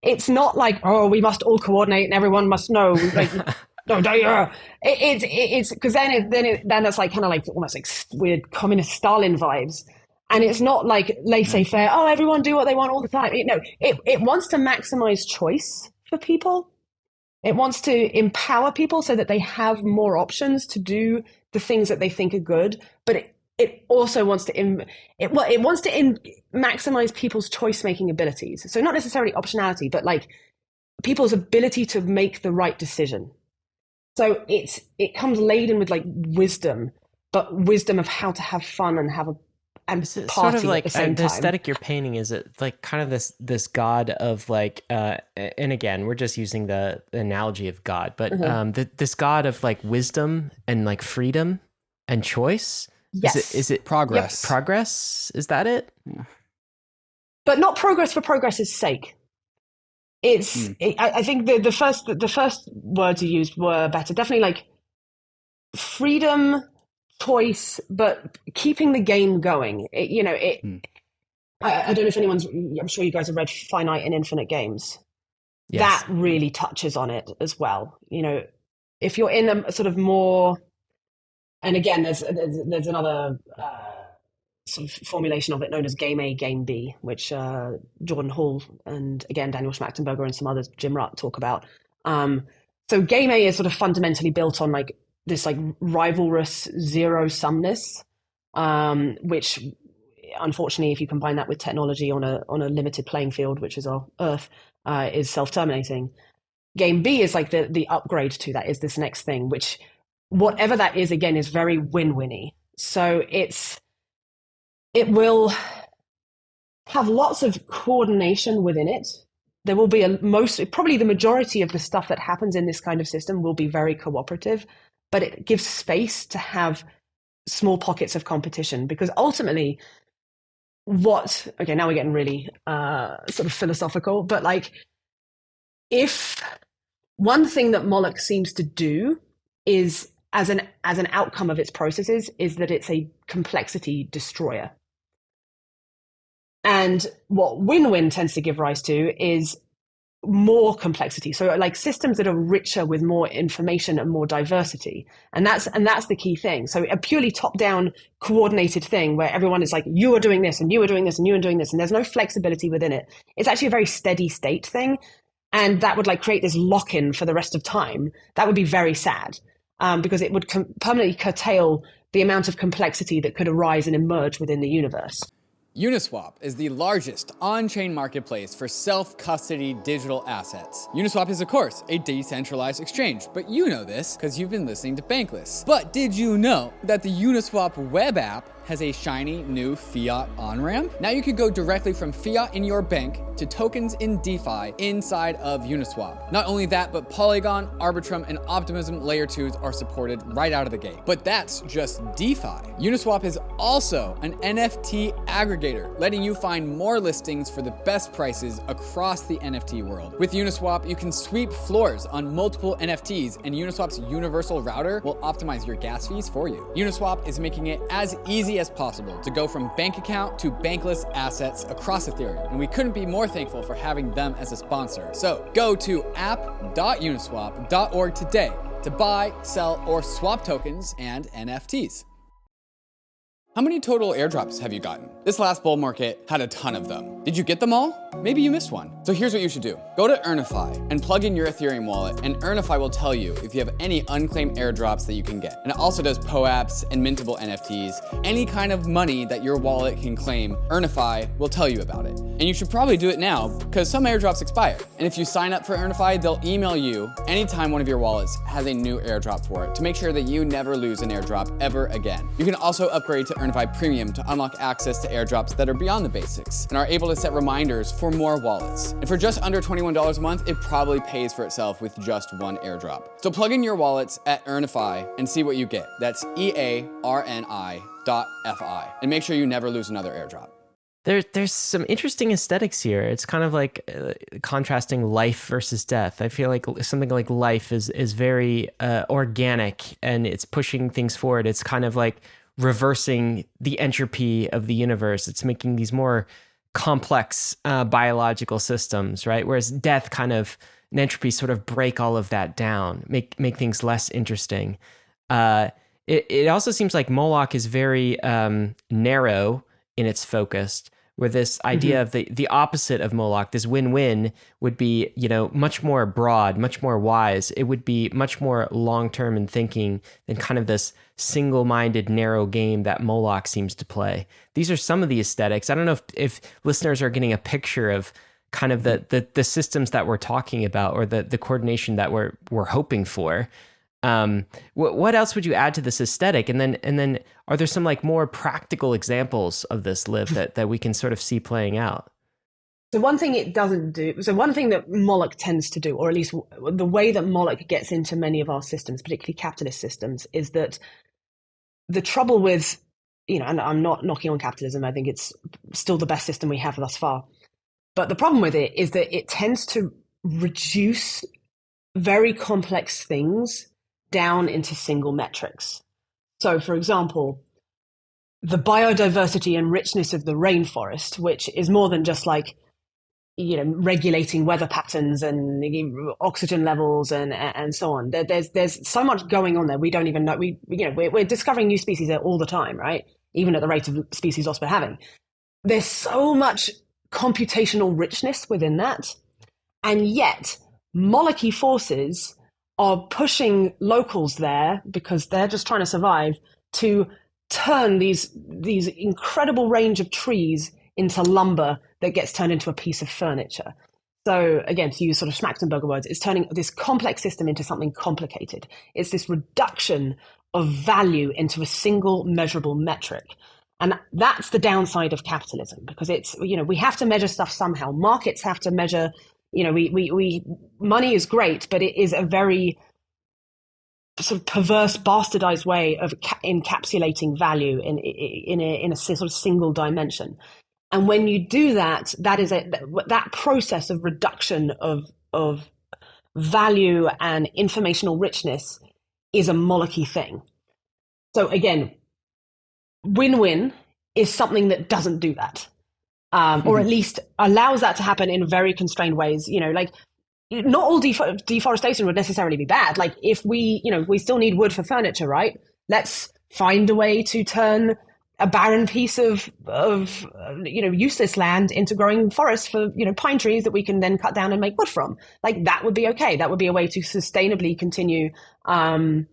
It's not like, oh, we must all coordinate and everyone must know. Like, no, it's because then that's like kind of like almost like weird communist Stalin vibes. And it's not like laissez-faire, oh, everyone do what they want all the time. It wants to maximize choice for people. It wants to empower people so that they have more options to do the things that they think are good. But it also wants to maximize people's choice-making abilities. So not necessarily optionality, but like people's ability to make the right decision. So it comes laden with like wisdom, but wisdom of how to have fun and have a party sort of like at the same the time. aesthetic you're painting. Is it like kind of this god of like and again we're just using the analogy of God, but this god of like wisdom and like freedom and choice. Yes. Is it progress? Yep. Progress, is that it? But not progress for progress's sake. I think the first words you used were better. Definitely like freedom, choice, but keeping the game going. I don't know if anyone's. I'm sure you guys have read Finite and Infinite Games. Yes. That really touches on it as well. If you're in a sort of more, and again, there's another sort of formulation of it known as Game A, Game B, which Jordan Hall and again Daniel Schmachtenberger and some others, Jim Rutt, talk about. So Game A is sort of fundamentally built on like this like rivalrous zero-sumness, which unfortunately, if you combine that with technology on a limited playing field, which is our Earth, is self-terminating. Game B is like the upgrade to that, is this next thing, which whatever that is, again, is very win-winny. So it will have lots of coordination within it. There will be probably the majority of the stuff that happens in this kind of system will be very cooperative, but it gives space to have small pockets of competition, because ultimately okay, now we're getting really sort of philosophical, but like, if one thing that Moloch seems to do is, as an outcome of its processes, is that it's a complexity destroyer. And what win-win tends to give rise to is more complexity. So like systems that are richer with more information and more diversity. And that's the key thing. So a purely top-down coordinated thing where everyone is like, you are doing this and you are doing this and you are doing this, and there's no flexibility within it. It's actually a very steady state thing. And that would like create this lock-in for the rest of time. That would be very sad, because it would permanently curtail the amount of complexity that could arise and emerge within the universe. UNISWAP is the largest on-chain marketplace for self-custody digital assets. UNISWAP is, of course, a decentralized exchange, but you know this because you've been listening to Bankless. But did you know that the UNISWAP web app has a shiny new fiat on-ramp? Now you can go directly from fiat in your bank to tokens in DeFi inside of Uniswap. Not only that, but Polygon, Arbitrum, and Optimism Layer 2s are supported right out of the gate. But that's just DeFi. Uniswap is also an NFT aggregator, letting you find more listings for the best prices across the NFT world. With Uniswap, you can sweep floors on multiple NFTs, and Uniswap's universal router will optimize your gas fees for you. Uniswap is making it as easy as possible to go from bank account to bankless assets across Ethereum, and we couldn't be more thankful for having them as a sponsor. So go to app.uniswap.org today to buy, sell, or swap tokens and NFTs. How many total airdrops have you gotten? This last bull market had a ton of them. Did you get them all? Maybe you missed one. So here's what you should do. Go to EARNIFI and plug in your Ethereum wallet, and EARNIFI will tell you if you have any unclaimed airdrops that you can get. And it also does POAPs and mintable NFTs. Any kind of money that your wallet can claim, EARNIFI will tell you about it. And you should probably do it now, because some airdrops expire. And if you sign up for EARNIFI, they'll email you anytime one of your wallets has a new airdrop for it, to make sure that you never lose an airdrop ever again. You can also upgrade to EARNIFI Premium to unlock access to airdrops that are beyond the basics, and are able to set reminders for more wallets. And for just under $21 a month, it probably pays for itself with just one airdrop. So plug in your wallets at EARNIFI and see what you get. That's EARNI.FI. And make sure you never lose another airdrop. There's some interesting aesthetics here. It's kind of like contrasting life versus death. I feel like something like life is very organic, and it's pushing things forward. It's kind of like reversing the entropy of the universe. It's making these more complex biological systems, right? Whereas death and entropy sort of break all of that down, make things less interesting. It also seems like Moloch is very narrow in its focus, where this idea of the opposite of Moloch, this win-win, would be, much more broad, much more wise. It would be much more long-term in thinking than kind of this single-minded, narrow game that Moloch seems to play. These are some of the aesthetics. I don't know if listeners are getting a picture of kind of the systems that we're talking about, or the coordination that we're hoping for. What else would you add to this aesthetic? And then are there some like more practical examples of this, Liv, that we can sort of see playing out? So one thing it doesn't do, so one thing that Moloch tends to do, or at least the way that Moloch gets into many of our systems, particularly capitalist systems, is that the trouble with, and I'm not knocking on capitalism, I think it's still the best system we have thus far. But the problem with it is that it tends to reduce very complex things down into single metrics. So, for example, the biodiversity and richness of the rainforest, which is more than just like, regulating weather patterns and oxygen levels and so on. There's so much going on there. We don't even know. We're discovering new species there all the time, right? Even at the rate of species loss we're having. There's so much computational richness within that, and yet Molochy forces are pushing locals there, because they're just trying to survive, to turn these incredible range of trees into lumber that gets turned into a piece of furniture. So again, to use sort of Schmachtenberger words, it's turning this complex system into something complicated. It's this reduction of value into a single measurable metric. And that's the downside of capitalism, because it's, we have to measure stuff somehow. Markets have to measure, money is great, but it is a very sort of perverse, bastardized way of encapsulating value in a sort of single dimension. And when you do that, that process of reduction of value and informational richness is a Molochy thing. So again, win-win is something that doesn't do that, or at least allows that to happen in very constrained ways. Not all deforestation would necessarily be bad. Like if we still need wood for furniture, right? Let's find a way to turn a barren piece of useless land into growing forests for pine trees that we can then cut down and make wood from. Like that would be okay. That would be a way to sustainably continue to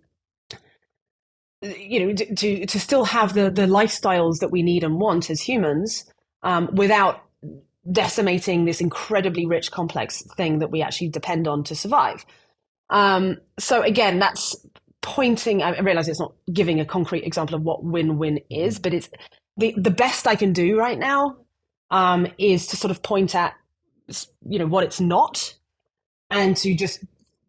still have the lifestyles that we need and want as humans, without decimating this incredibly rich, complex thing that we actually depend on to survive. So again, that's pointing, I realize it's not giving a concrete example of what win-win is, but it's the best I can do right now, is to sort of point at, what it's not, and to just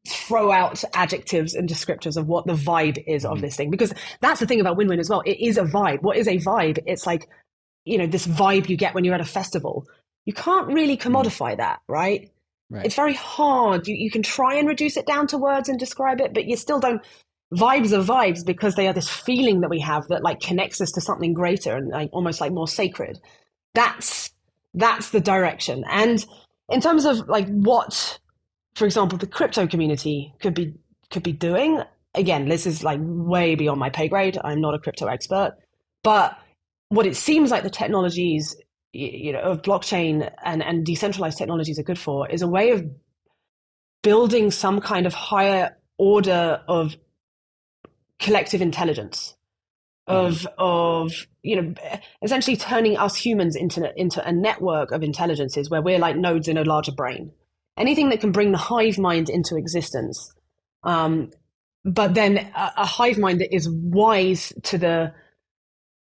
throw out adjectives and descriptors of what the vibe is of this thing. Because that's the thing about win-win as well. It is a vibe. What is a vibe? It's like, this vibe you get when you're at a festival. You can't really commodify that, right? It's very hard. You can try and reduce it down to words and describe it, but you still don't. Vibes are vibes because they are this feeling that we have that like connects us to something greater and like almost like more sacred. That's the direction. And in terms of like what, for example, the crypto community could be doing, again, this is like way beyond my pay grade. I'm not a crypto expert, but what it seems like the technologies of blockchain and decentralized technologies are good for is a way of building some kind of higher order of collective intelligence, of essentially turning us humans into a network of intelligences where we're like nodes in a larger brain. Anything that can bring the hive mind into existence, but then a hive mind that is wise to the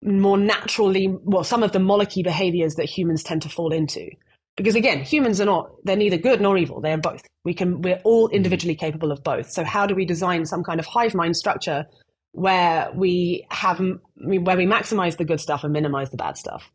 more naturally, some of the Molochy behaviors that humans tend to fall into. Because again, humans they're neither good nor evil. They're both. We're all individually capable of both. So how do we design some kind of hive mind structure where we maximize the good stuff and minimize the bad stuff?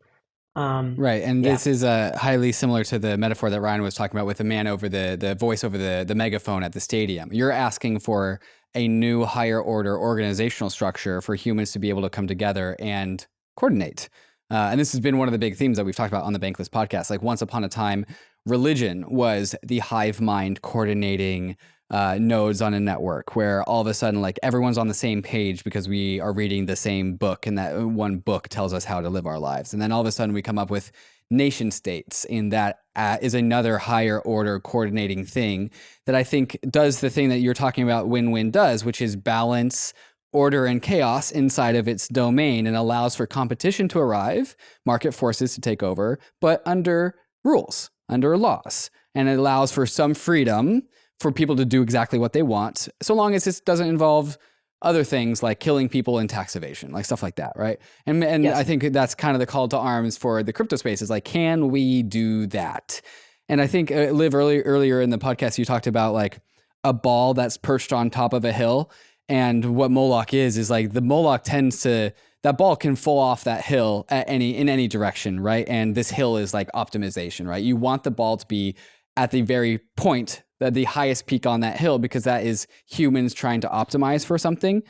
Right. And this is highly similar to the metaphor that Ryan was talking about with the man over the voice over the megaphone at the stadium. You're asking for a new higher order organizational structure for humans to be able to come together and coordinate. And this has been one of the big themes that we've talked about on the Bankless podcast. Like once upon a time, religion was the hive mind coordinating nodes on a network where all of a sudden like everyone's on the same page because we are reading the same book and that one book tells us how to live our lives. And then all of a sudden we come up with nation states, and that is another higher order coordinating thing that I think does the thing that you're talking about win-win does, which is balance order and chaos inside of its domain and allows for competition to arrive, market forces to take over, but under rules, under laws. And it allows for some freedom for people to do exactly what they want, so long as this doesn't involve other things like killing people and tax evasion, like stuff like that, right? And yes. I think that's kind of the call to arms for the crypto space is like, can we do that? And I think, Liv, earlier in the podcast, you talked about like a ball that's perched on top of a hill. And what Moloch is like the Moloch that ball can fall off that hill in any direction, right? And this hill is like optimization, right? You want the ball to be at the very point, the highest peak on that hill, because that is humans trying to optimize for something.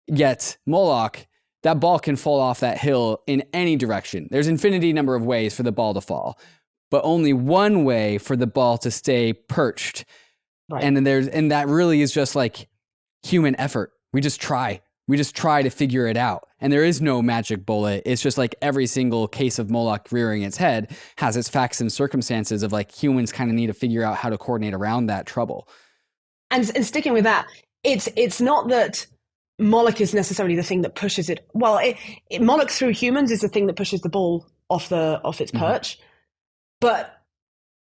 Yet Moloch, that ball can fall off that hill in any direction. There's infinity number of ways for the ball to fall, but only one way for the ball to stay perched. Right. And that really is just like human effort. We just try to figure it out. And there is no magic bullet. It's just like every single case of Moloch rearing its head has its facts and circumstances of like humans kind of need to figure out how to coordinate around that trouble. And sticking with that, it's not that Moloch is necessarily the thing that pushes it. Well, Moloch through humans is the thing that pushes the ball off its perch, but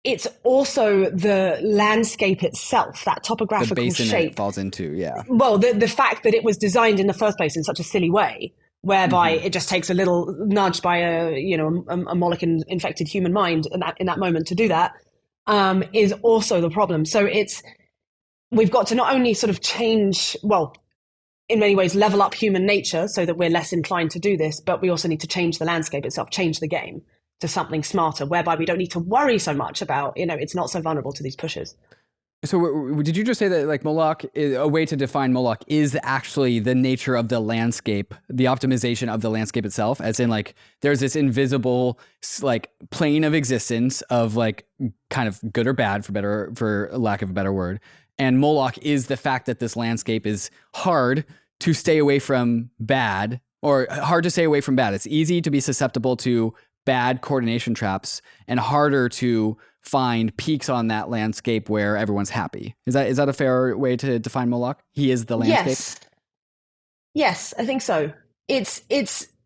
it's also the landscape itself, that topographical the basin shape it falls into. Yeah. Well, the fact that it was designed in the first place in such a silly way, whereby it just takes a little nudge by a Moloch infected human mind in that moment to do that, is also the problem. So we've got to not only sort of change, well, in many ways level up human nature so that we're less inclined to do this, but we also need to change the landscape itself, change the game to something smarter, whereby we don't need to worry so much about, it's not so vulnerable to these pushes. So did you just say that like Moloch, a way to define Moloch is actually the nature of the landscape, the optimization of the landscape itself, as in like there's this invisible like plane of existence of like kind of good or bad for lack of a better word. And Moloch is the fact that this landscape is hard to stay away from bad, or hard to stay away from bad. It's easy to be susceptible to bad coordination traps and harder to find peaks on that landscape where everyone's happy. Is that a fair way to define Moloch? He is the landscape? Yes, I think so. It's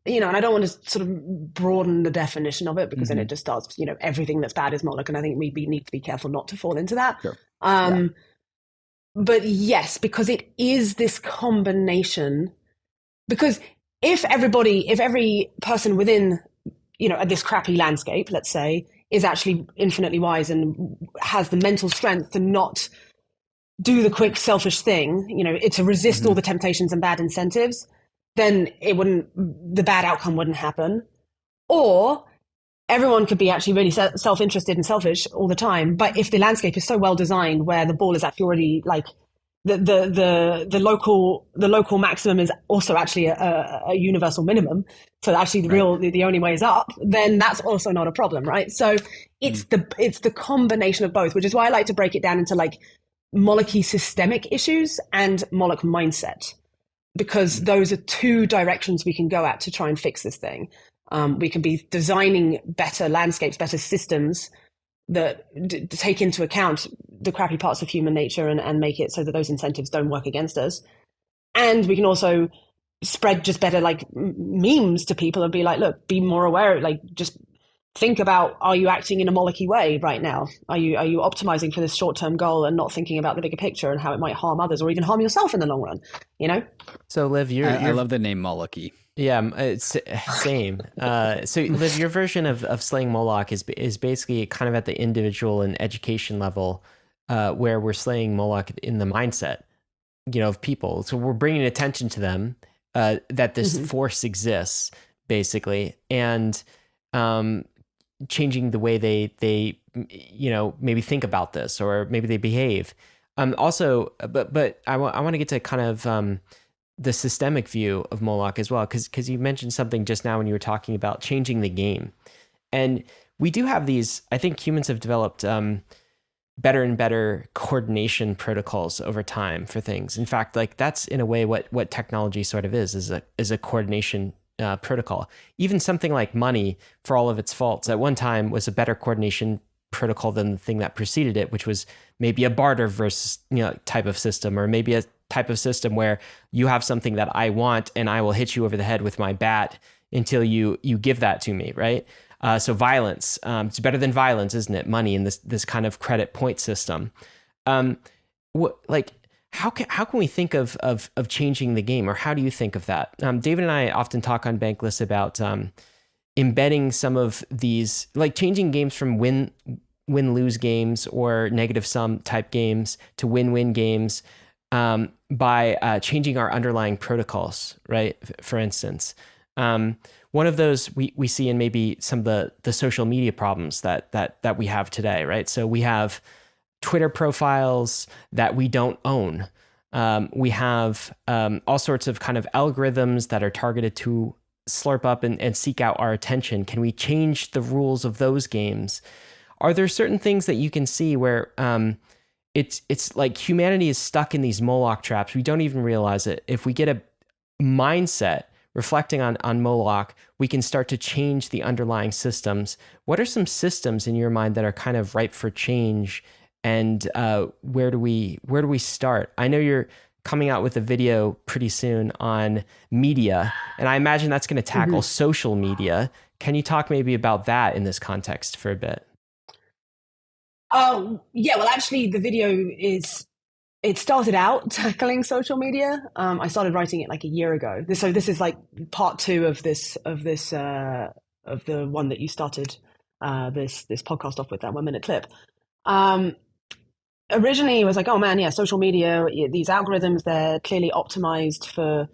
and I don't want to sort of broaden the definition of it because then it just starts, everything that's bad is Moloch, and I think we need to be careful not to fall into that. Sure. But yes, because it is this combination, because if every person within this crappy landscape, let's say, is actually infinitely wise and has the mental strength to not do the quick selfish thing, to resist all the temptations and bad incentives, then the bad outcome wouldn't happen. Or everyone could be actually really self-interested and selfish all the time. But if the landscape is so well designed where the ball is actually already like the local maximum is also actually a universal minimum. So actually the only way is up, then that's also not a problem, right? So it's the combination of both, which is why I like to break it down into like Molochy systemic issues and Moloch mindset, because those are two directions we can go at to try and fix this thing. We can be designing better landscapes, better systems that take into account the crappy parts of human nature and make it so that those incentives don't work against us. And we can also spread just better like memes to people and be like, look, be more aware, like just think about, are you acting in a Molochy way right now? Are you optimizing for this short-term goal and not thinking about the bigger picture and how it might harm others or even harm yourself in the long run, So Liv, I love the name Molochy. Yeah, it's same. So Liv, your version of slaying Moloch is basically kind of at the individual and education level, where we're slaying Moloch in the mindset, of people. So we're bringing attention to them, that this force exists, basically, and changing the way they maybe think about this or maybe they behave. Also, but I want to get to kind of the systemic view of Moloch as well, because you mentioned something just now when you were talking about changing the game. And we do have these, I think humans have developed better and better coordination protocols over time for things. In fact, like that's in a way what technology sort of is a coordination protocol. Even something like money, for all of its faults, at one time was a better coordination protocol than the thing that preceded it, which was maybe a barter versus type of system, or maybe a type of system where you have something that I want and I will hit you over the head with my bat until you give that to me, right? So violence, it's better than violence, isn't it? Money in this kind of credit point system. How can we think of changing the game, or how do you think of that? David and I often talk on Bankless about embedding some of these, like changing games from win-lose games or negative sum type games to win-win games, by changing our underlying protocols, right? For instance, one of those we see in maybe some of the social media problems that we have today, right? So we have Twitter profiles that we don't own. We have all sorts of kind of algorithms that are targeted to slurp up and seek out our attention. Can we change the rules of those games? Are there certain things that you can see where it's like humanity is stuck in these Moloch traps? We don't even realize it. If we get a mindset reflecting on Moloch, we can start to change the underlying systems. What are some systems in your mind that are kind of ripe for change? And where do we start? I know you're coming out with a video pretty soon on media, and I imagine that's going to tackle social media. Can you talk maybe about that in this context for a bit? Yeah, well, actually, the video it started out tackling social media. I started writing it like a year ago. So this is like part 2 of the one that you started this podcast off with, that 1 minute clip. Originally, it was like, oh man, yeah, social media, these algorithms, they're clearly optimized for,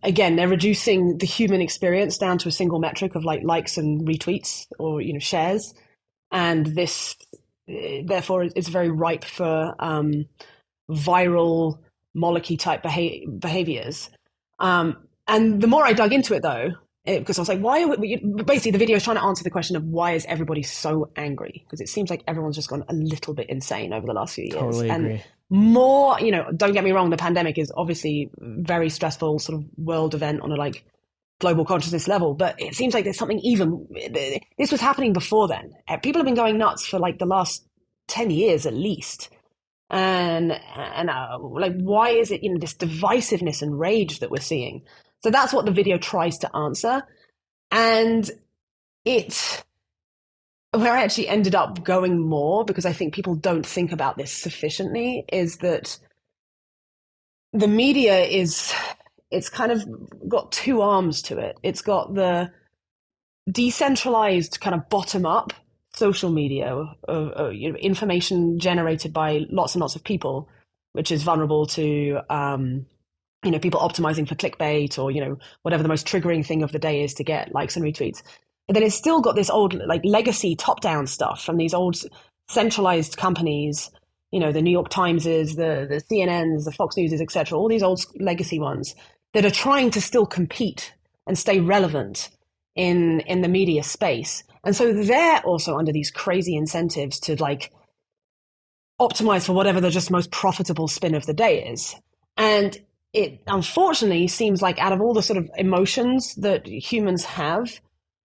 again, they're reducing the human experience down to a single metric of like likes and retweets or, shares. And this, therefore, is very ripe for viral, Moloch-y type behaviors. And the more I dug into it, though, because I was like, basically the video is trying to answer the question of why is everybody so angry? Because it seems like everyone's just gone a little bit insane over the last few years. Totally agree. And more, don't get me wrong, the pandemic is obviously very stressful sort of world event on a like global consciousness level, but it seems like there's something even, this was happening before then. People have been going nuts for like the last 10 years at least. And like, why is it, this divisiveness and rage that we're seeing? So that's what the video tries to answer. And where I actually ended up going more, because I think people don't think about this sufficiently, is that the media it's kind of got 2 arms to it. It's got the decentralized kind of bottom up social media, information generated by lots and lots of people, which is vulnerable to, people optimizing for clickbait or, whatever the most triggering thing of the day is to get likes and retweets. But then it's still got this old like legacy top-down stuff from these old centralized companies, the New York Timeses, the CNNs, the Fox Newses, etc., all these old legacy ones that are trying to still compete and stay relevant in the media space. And so they're also under these crazy incentives to like optimize for whatever the just most profitable spin of the day is. And it unfortunately seems like out of all the sort of emotions that humans have,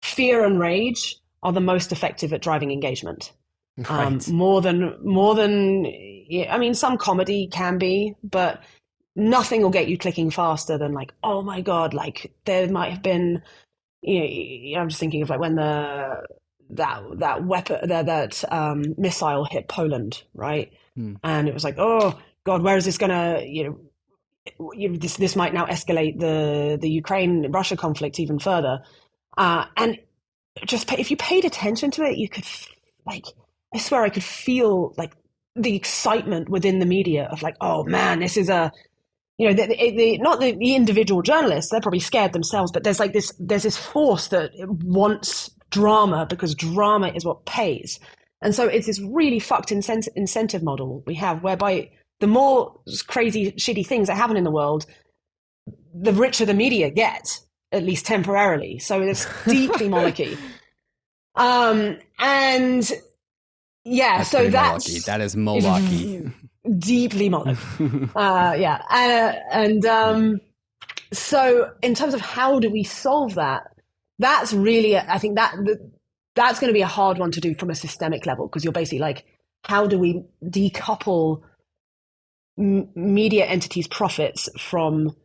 fear and rage are the most effective at driving engagement. Right. More than, I mean, some comedy can be, but nothing will get you clicking faster than like, oh my God, like there might have been, I'm just thinking of like when that weapon, that missile hit Poland, right? And it was like, oh God, where is this gonna, this might now escalate the Ukraine-Russia conflict even further. And just if you paid attention to it, you could like, I swear I could feel like the excitement within the media of like, oh man, this is a, not the individual journalists, they're probably scared themselves, but there's this force that wants drama because drama is what pays. And so it's this really fucked incentive model we have whereby the more crazy, shitty things that happen in the world, the richer the media get, at least temporarily. So it's deeply Moloch-y. And yeah, that's so that's... Moloch-y. That is Moloch-y. Deeply Moloch. So in terms of how do we solve that, that's really, I think that's going to be a hard one to do from a systemic level, because you're basically like, how do we decouple media entities' profits from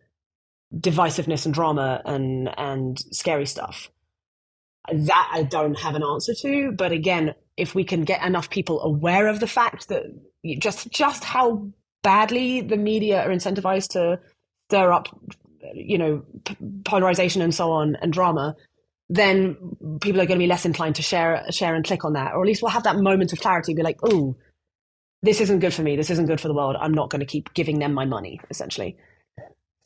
divisiveness and drama and scary stuff? That I don't have an answer to, but again, if we can get enough people aware of the fact that just how badly the media are incentivized to stir up, polarization and so on and drama, then people are going to be less inclined to share and click on that, or at least we'll have that moment of clarity, be like, oh, this isn't good for me, this isn't good for the world, I'm not going to keep giving them my money, essentially.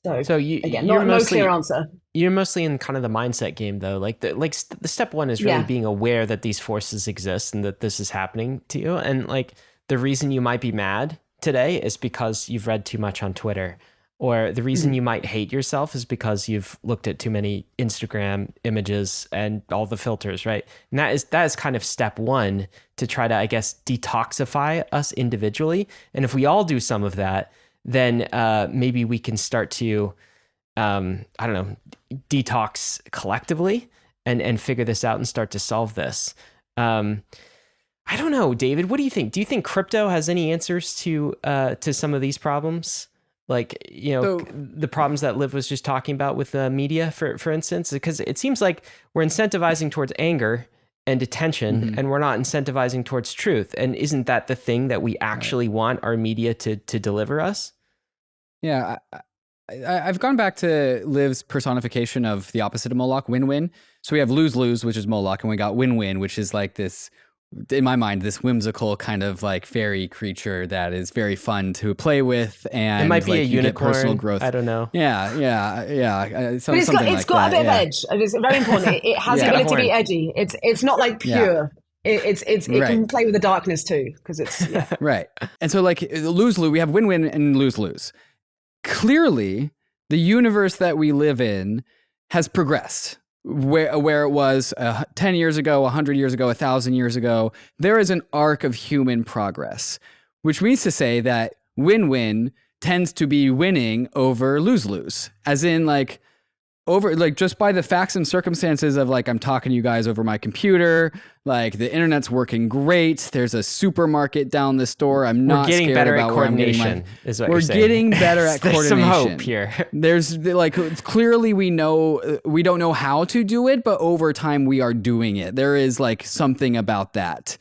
So again, no clear answer. You're mostly in kind of the mindset game, though. The step one is really being aware that these forces exist and that this is happening to you. And like the reason you might be mad today is because you've read too much on Twitter, or the reason you might hate yourself is because you've looked at too many Instagram images and all the filters, right? And that is kind of step one to try to, I guess, detoxify us individually. And if we all do some of that, then maybe we can start to, detox collectively and figure this out and start to solve this. I don't know, David, what do you think? Do you think crypto has any answers to some of these problems? Like, So- the problems that Liv was just talking about with the media, for instance, because it seems like we're incentivizing towards anger and attention, and we're not incentivizing towards truth. And isn't that the thing that we actually want our media to deliver us? Yeah, I've gone back to Liv's personification of the opposite of Moloch, win-win. So we have lose-lose, which is Moloch, and we got win-win, which is like this, in my mind, this whimsical kind of like fairy creature that is very fun to play with, and It might be like, a you get unicorn. personal growth. I don't know. Yeah. But it's got a bit of edge. It's very important. It has the Yeah. ability to be edgy. It's not like pure. It Right. can play with the darkness too, because it's Right. And so like lose-lose, we have win-win and lose-lose. Clearly, the universe that we live in has progressed. Where it was 10 years ago, 100 years ago, 1,000 years ago, there is an arc of human progress, which means to say that win-win tends to be winning over lose-lose, as in like over like just by the facts and circumstances of like I'm talking to you guys over my computer, like the internet's working great. There's a supermarket down the store. I'm not We're getting scared better about at where I'm getting coordination, is what we're you're saying. getting better at There's coordination. some hope here. There's like clearly we know we don't know how to do it, but over time we are doing it. There is like something about that.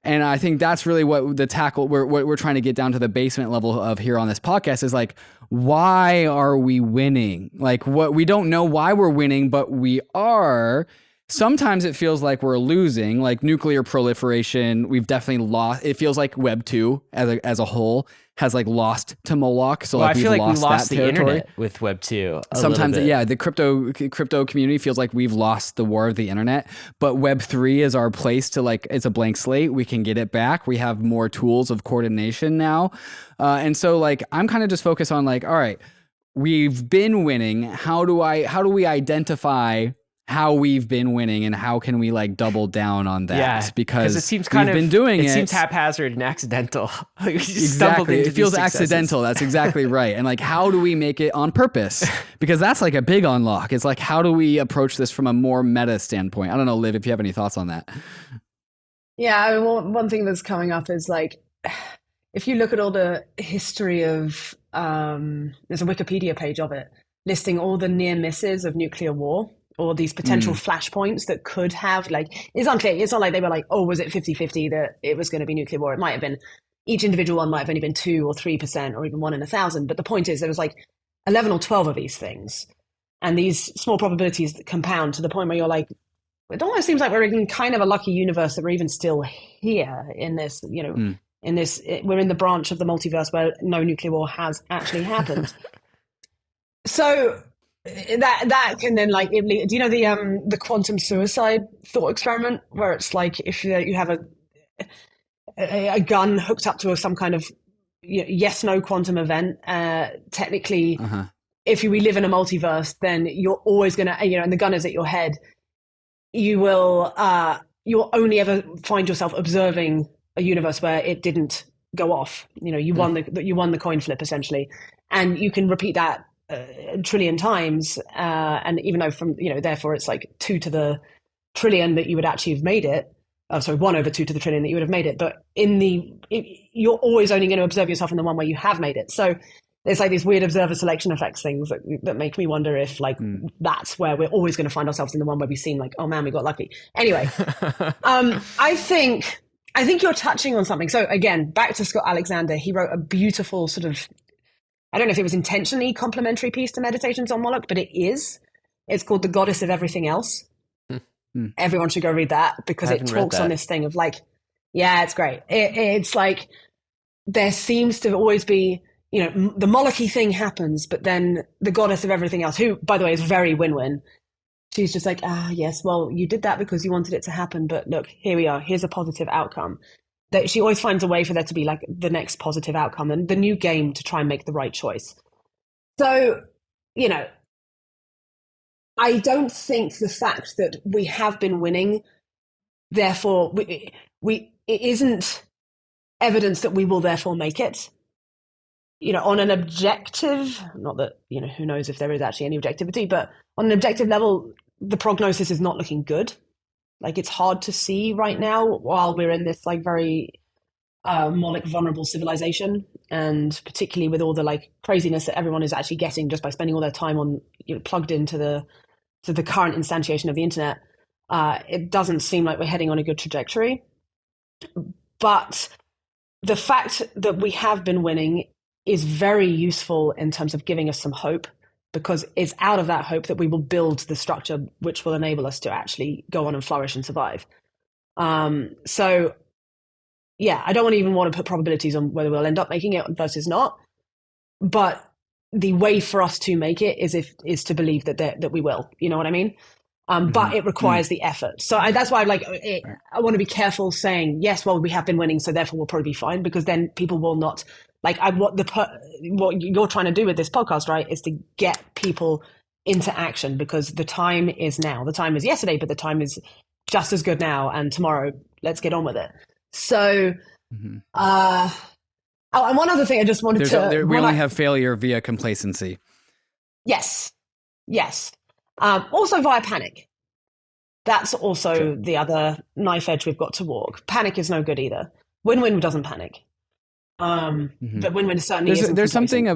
And I think that's really what the tackle what we're trying to get down to the basement level of here on this podcast is like, why are we winning? Like what we don't know why we're winning, but we are. Sometimes it feels like we're losing, like nuclear proliferation. We've definitely lost. It feels like Web 2 as a whole has like lost to Moloch. So Well, like I feel we've like we lost that the territory. internet with Web 2. Sometimes, yeah, the crypto community feels like we've lost the war of the internet, but Web 3 is our place to like, it's a blank slate. We can get it back. We have more tools of coordination now. And so like, I'm kind of just focused on like, all right, we've been winning. How do we identify how we've been winning and how can we like double down on that? Yeah, because it seems kind we've of been doing it. It seems haphazard and accidental. We just stumbled Exactly. into It feels these successes. accidental. That's exactly right. And like, how do we make it on purpose? Because that's like a big unlock. It's like, how do we approach this from a more meta standpoint? I don't know, Liv, if you have any thoughts on that. Yeah, I mean, one thing that's coming up is like, if you look at all the history of, there's a Wikipedia page of it, listing all the near misses of nuclear war, or these potential flashpoints that could have, like, it's unclear. It's not like they were like, oh, was it 50-50 that it was going to be nuclear war? It might have been, each individual one might have only been 2 or 3% or even 1 in 1,000. But the point is, there was like 11 or 12 of these things. And these small probabilities that compound to the point where you're like, it almost seems like we're in kind of a lucky universe that we're even still here in this, in this, we're in the branch of the multiverse where no nuclear war has actually happened. So that can then like, do you know the quantum suicide thought experiment where it's like if you have a gun hooked up to some kind of yes/no quantum event, technically, if we live in a multiverse, then you're always gonna, and the gun is at your head, you'll only ever find yourself observing a universe where it didn't go off. You won the coin flip essentially, and you can repeat that a trillion times, and even though therefore it's like 2 to the trillion that you would actually have made it. 1 over 2 to the trillion that you would have made it. But you're always only going to observe yourself in the one where you have made it. So there's like these weird observer selection effects things that make me wonder if that's where we're always going to find ourselves in the one where we seem like, oh man, we got lucky. Anyway, I think you're touching on something. So again, back to Scott Alexander, he wrote a beautiful sort of, I don't know if it was intentionally complimentary piece to Meditations on Moloch, but it is. It's called The Goddess of Everything Else. Everyone should go read that because it talks on this thing of like, yeah, it's great. It's like there seems to always be, the Moloch-y thing happens, but then the goddess of everything else, who, by the way, is very win-win. She's just like, yes, well, you did that because you wanted it to happen, but look, here we are. Here's a positive outcome. That she always finds a way for there to be like the next positive outcome and the new game to try and make the right choice. So, I don't think the fact that we have been winning, therefore, it isn't evidence that we will therefore make it. On an objective, not that, who knows if there is actually any objectivity, but on an objective level, the prognosis is not looking good. Like it's hard to see right now while we're in this like very Moloch vulnerable civilization. and particularly with all the like craziness that everyone is actually getting just by spending all their time on, plugged into the current instantiation of the internet, it doesn't seem like we're heading on a good trajectory. But the fact that we have been winning is very useful in terms of giving us some hope, because it's out of that hope that we will build the structure which will enable us to actually go on and flourish and survive. So yeah, I don't even want to put probabilities on whether we'll end up making it versus not, but the way for us to make it is to believe that we will, you know what I mean? But it requires the effort. So that's why I want to be careful saying, yes, well, we have been winning, so therefore we'll probably be fine, because then people will not, what you're trying to do with this podcast, right, is to get people into action, because the time is now. The time is yesterday, but the time is just as good now, and tomorrow, let's get on with it. So, and one other thing I just wanted we only have failure via complacency. Yes. Also via panic. That's also the other knife edge we've got to walk. Panic is no good either. Win-win doesn't panic. But win-win certainly isn't. There's something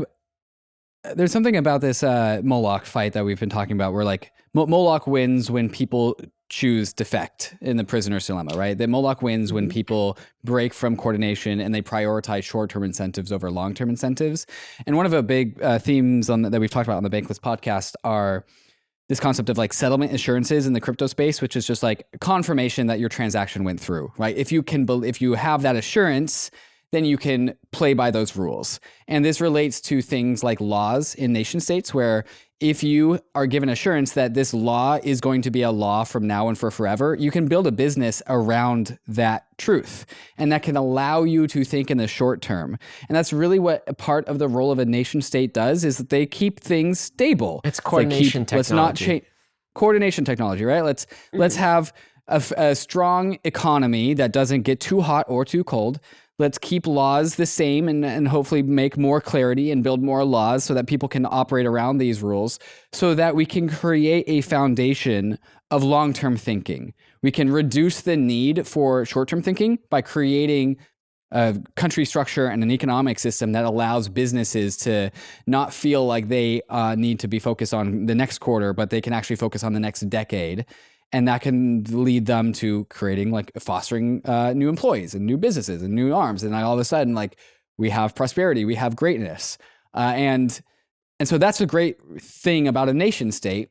about this Moloch fight that we've been talking about, where like Moloch wins when people choose defect in the prisoner's dilemma, right? That Moloch wins when people break from coordination and they prioritize short-term incentives over long-term incentives. And one of the big themes that we've talked about on the Bankless podcast are this concept of like settlement assurances in the crypto space, which is just like confirmation that your transaction went through, right? If you have that assurance, then you can play by those rules. And this relates to things like laws in nation states, where if you are given assurance that this law is going to be a law from now and for forever, you can build a business around that truth. And that can allow you to think in the short term. And that's really what a part of the role of a nation state does, is that they keep things stable. It's coordination technology. Let's not change coordination technology, right? Let's have a strong economy that doesn't get too hot or too cold. Let's keep laws the same and hopefully make more clarity and build more laws so that people can operate around these rules, so that we can create a foundation of long-term thinking. We can reduce the need for short-term thinking by creating a country structure and an economic system that allows businesses to not feel like they need to be focused on the next quarter, but they can actually focus on the next decade. And that can lead them to creating, like, fostering new employees and new businesses and new arms. And all of a sudden, like, we have prosperity, we have greatness. And so that's a great thing about a nation state.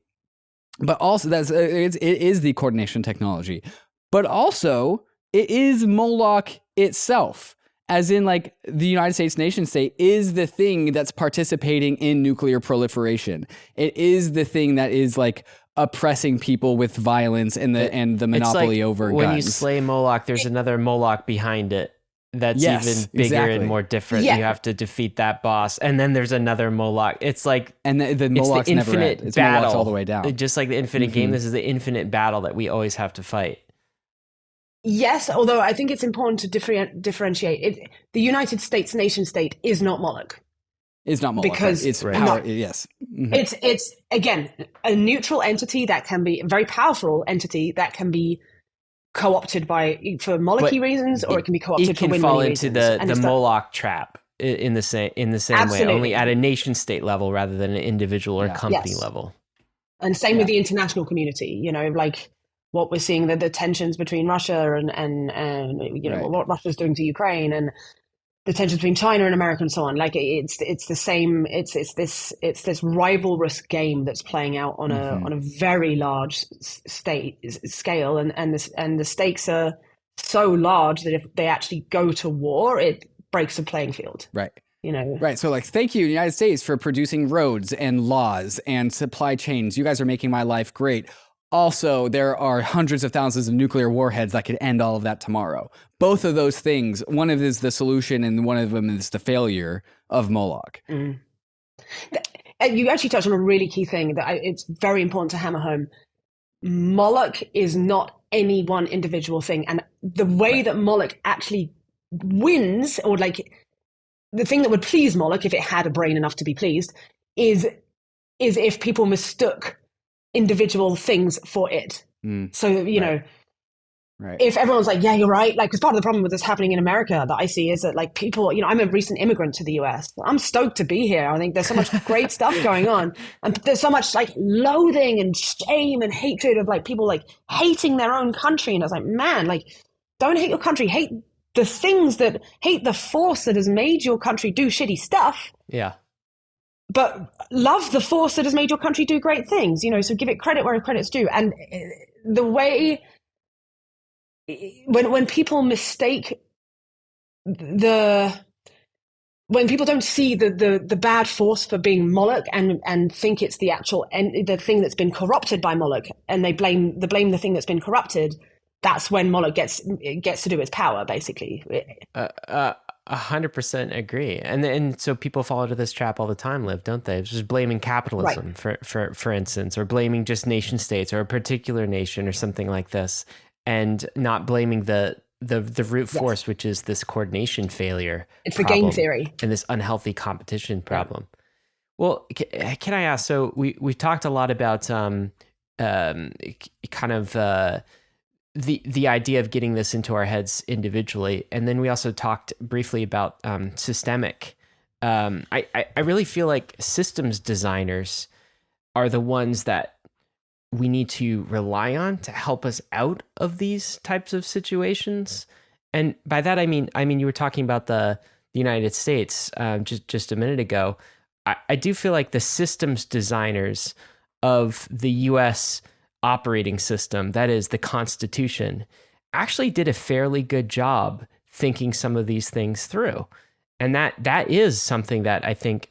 But also it is the coordination technology. But also it is Moloch itself. As in, like, the United States nation state is the thing that's participating in nuclear proliferation. It is the thing that is, like, oppressing people with violence and the monopoly over guns. When you slay Moloch, there's another Moloch behind it that's even bigger and more different. Yeah. You have to defeat that boss, and then there's another Moloch. It's like, and the Moloch's never end. It's battle. Moloch's all the way down. Just like the infinite game, this is the infinite battle that we always have to fight. Yes, although I think it's important to differentiate it. The United States nation state is not Moloch. It's not Moloch, because it's power. Yes, it's again a neutral entity that can be a very powerful entity that can be co-opted for Moloch-y reasons, or it can be co-opted for win-win reasons. It can fall into the Moloch trap in the same way, only at a nation state level rather than an individual or company level. And same with the international community. You know, like what we're seeing, the tensions between Russia and you know what Russia's doing to Ukraine, and the tensions between China and America and so on. Like it's the same. It's this rivalrous game that's playing out on a very large scale, and the stakes are so large that if they actually go to war, it breaks the playing field. Right. You know. Right. So, like, thank you, United States, for producing roads and laws and supply chains. You guys are making my life great. Also, there are hundreds of thousands of nuclear warheads that could end all of that tomorrow. Both of those things, one of them is the solution and one of them is the failure of Moloch. Mm. You actually touched on a really key thing that it's very important to hammer home. Moloch is not any one individual thing. And the way that Moloch actually wins, or like the thing that would please Moloch, if it had a brain enough to be pleased, is if people mistook individual things for it. So, you know, Right. if everyone's like, yeah, you're right, like, because part of the problem with this happening in America that I see is that like people, I'm a recent immigrant to the US. I'm stoked to be here. I think there's so much great stuff going on, and there's so much like loathing and shame and hatred of like people like hating their own country. And I was like, man, like, don't hate your country, hate the force that has made your country do shitty stuff. Yeah. But love the force that has made your country do great things, so give it credit where credit's due. And the way when people mistake when people don't see the bad force for being Moloch and think it's the actual the thing that's been corrupted by Moloch, and they blame the thing that's been corrupted, that's when Moloch gets to do its power, basically. 100% agree. And so people fall into this trap all the time, Liv, don't they? It's just blaming capitalism, right, for instance, or blaming just nation states or a particular nation or something like this, and not blaming the root force, yes, which is this coordination failure. It's the game theory and this unhealthy competition problem. Yeah. Well, can I ask? So we talked a lot about kind of the idea of getting this into our heads individually, and then we also talked briefly about systemic. I really feel like systems designers are the ones that we need to rely on to help us out of these types of situations. And by that I mean you were talking about the United States just a minute ago. I do feel like the systems designers of the U.S. operating system, that is the Constitution, actually did a fairly good job thinking some of these things through. And that is something that I think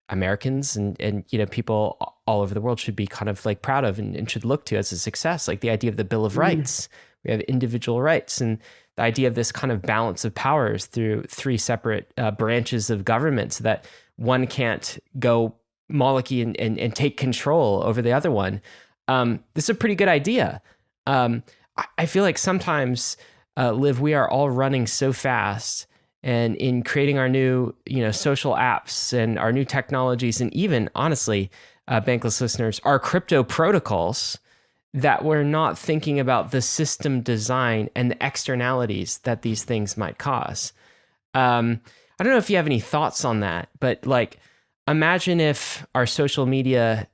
Americans and people all over the world should be kind of like proud of and should look to as a success. Like the idea of the Bill of Rights, we have individual rights, and the idea of this kind of balance of powers through three separate branches of government, so that one can't go Moloch-y and take control over the other one. This is a pretty good idea. I feel like sometimes, Liv, we are all running so fast, and in creating our new, social apps and our new technologies, and even honestly, Bankless listeners, our crypto protocols, that we're not thinking about the system design and the externalities that these things might cause. I don't know if you have any thoughts on that, but like, imagine if our social media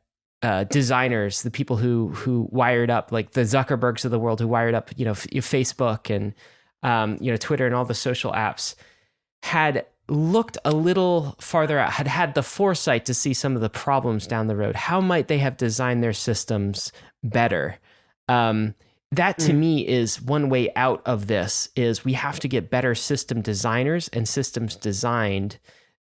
designers, the people who wired up, like the Zuckerbergs of the world who wired up, Facebook and Twitter and all the social apps, had looked a little farther out, had the foresight to see some of the problems down the road. How might they have designed their systems better? That to me is one way out of this, is we have to get better system designers and systems designed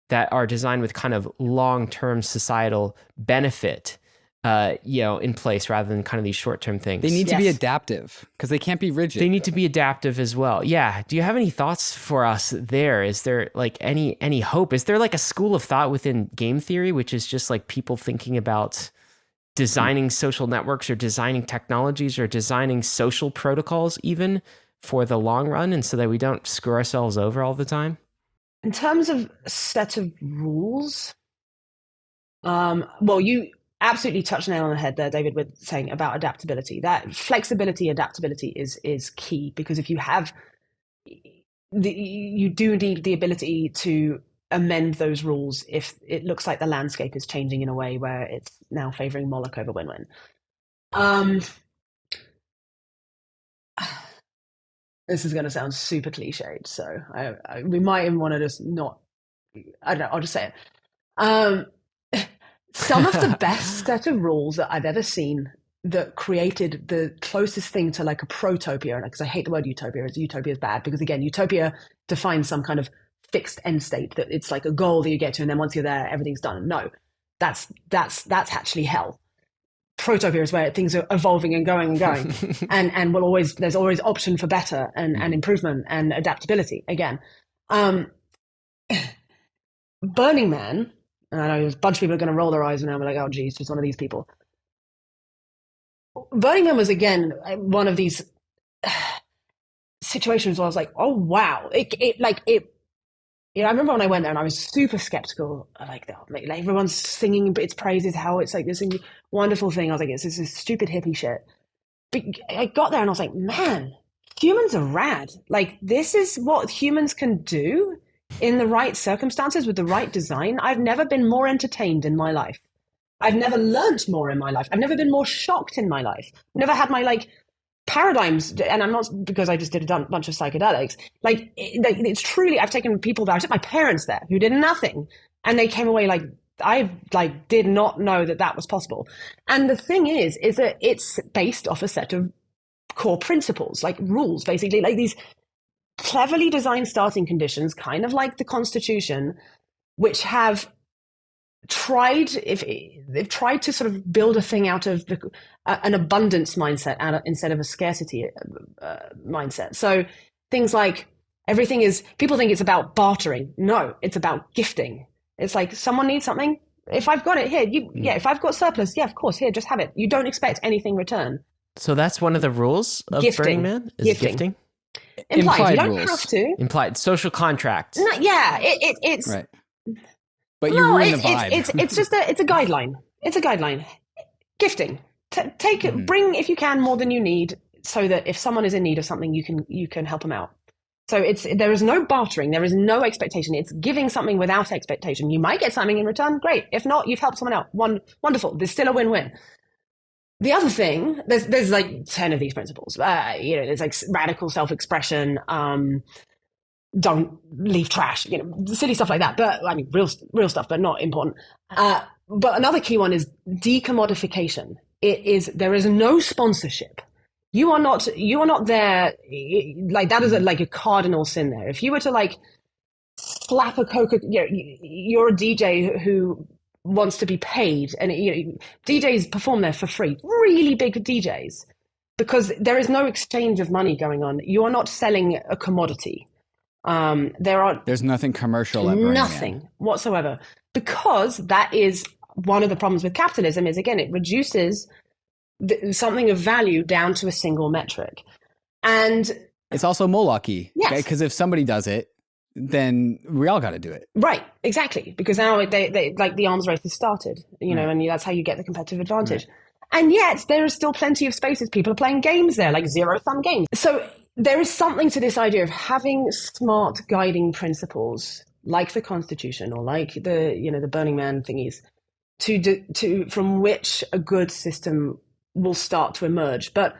that are designed with kind of long-term societal benefit in place, rather than kind of these short-term things. They need to be adaptive, because they can't be rigid. They need to be adaptive as well. Yeah. Do you have any thoughts for us there? Is there like any hope? Is there like a school of thought within game theory, which is just like people thinking about designing social networks or designing technologies or designing social protocols even for the long run, and so that we don't screw ourselves over all the time? In terms of a set of rules, well, you absolutely touched the nail on the head there, David, with saying about adaptability. That flexibility, adaptability is key, because if you have, you do need the ability to amend those rules if it looks like the landscape is changing in a way where it's now favoring Moloch over Win-Win. This is going to sound super cliched, so we might even want to just not, I don't know, I'll just say it. Some of the best set of rules that I've ever seen that created the closest thing to like a protopia, because I hate the word utopia, as utopia is bad, because again, utopia defines some kind of fixed end state, that it's like a goal that you get to, and then once you're there, everything's done. No, that's actually hell. Protopia is where things are evolving and going and there's always option for better and improvement and adaptability again. Burning Man, and I know a bunch of people are going to roll their eyes and I'm like, oh geez, just one of these people. Burning Man was again one of these situations where I was like, oh wow, I remember when I went there and I was super skeptical. Like everyone's singing its praises, how it's like this wonderful thing. I was like, it's this stupid hippie shit. But I got there and I was like, man, humans are rad. Like, this is what humans can do in the right circumstances with the right design. I've never been more entertained in my life. I've never learnt more in my life. I've never been more shocked in my life. Never had my paradigms, and I'm not because I just did a bunch of psychedelics. It's truly, I've taken people there. I took my parents there who did nothing, and they came away like, I did not know that was possible. And the thing is that it's based off a set of core principles, like rules, basically, like these cleverly designed starting conditions, kind of like the Constitution, which have they've tried to sort of build a thing out of an abundance mindset instead of a scarcity mindset. So things like people think it's about bartering. No, it's about gifting. It's like, someone needs something. If I've got it here, if I've got surplus, of course, here, just have it. You don't expect anything in return. So that's one of the rules of Burning Man is gifting. Implied. You don't rules. have to. Implied social contract. No, yeah, it's right. But you ruin the vibe. It's just it's a guideline. It's a guideline. Gifting. Take it. Bring, if you can, more than you need, so that if someone is in need of something, you can help them out. So there is no bartering. There is no expectation. It's giving something without expectation. You might get something in return. Great. If not, you've helped someone out. Wonderful. There's still a win-win. The other thing, there's like 10 of these principles. There's like radical self-expression. Don't leave trash, silly stuff like that. But I mean, real stuff, but not important. But another key one is decommodification. There is no sponsorship. You are not there. Like, that is a cardinal sin there. If you were to slap a you're a DJ who wants to be paid, and DJs perform there for free, really big DJs, because there is no exchange of money going on. You are not selling a commodity. There's nothing commercial at Burning Man. Nothing whatsoever, because that is one of the problems with capitalism. Is, again, it reduces something of value down to a single metric, and it's also Moloch-y. Yes. Because if somebody does it, then we all got to do it. Right, exactly. Because now they the arms race has started, and that's how you get the competitive advantage. Right. And yet there is still plenty of spaces. People are playing games there, like zero-sum games. So there is something to this idea of having smart guiding principles, like the Constitution or like the Burning Man thingies, to from which a good system will start to emerge. But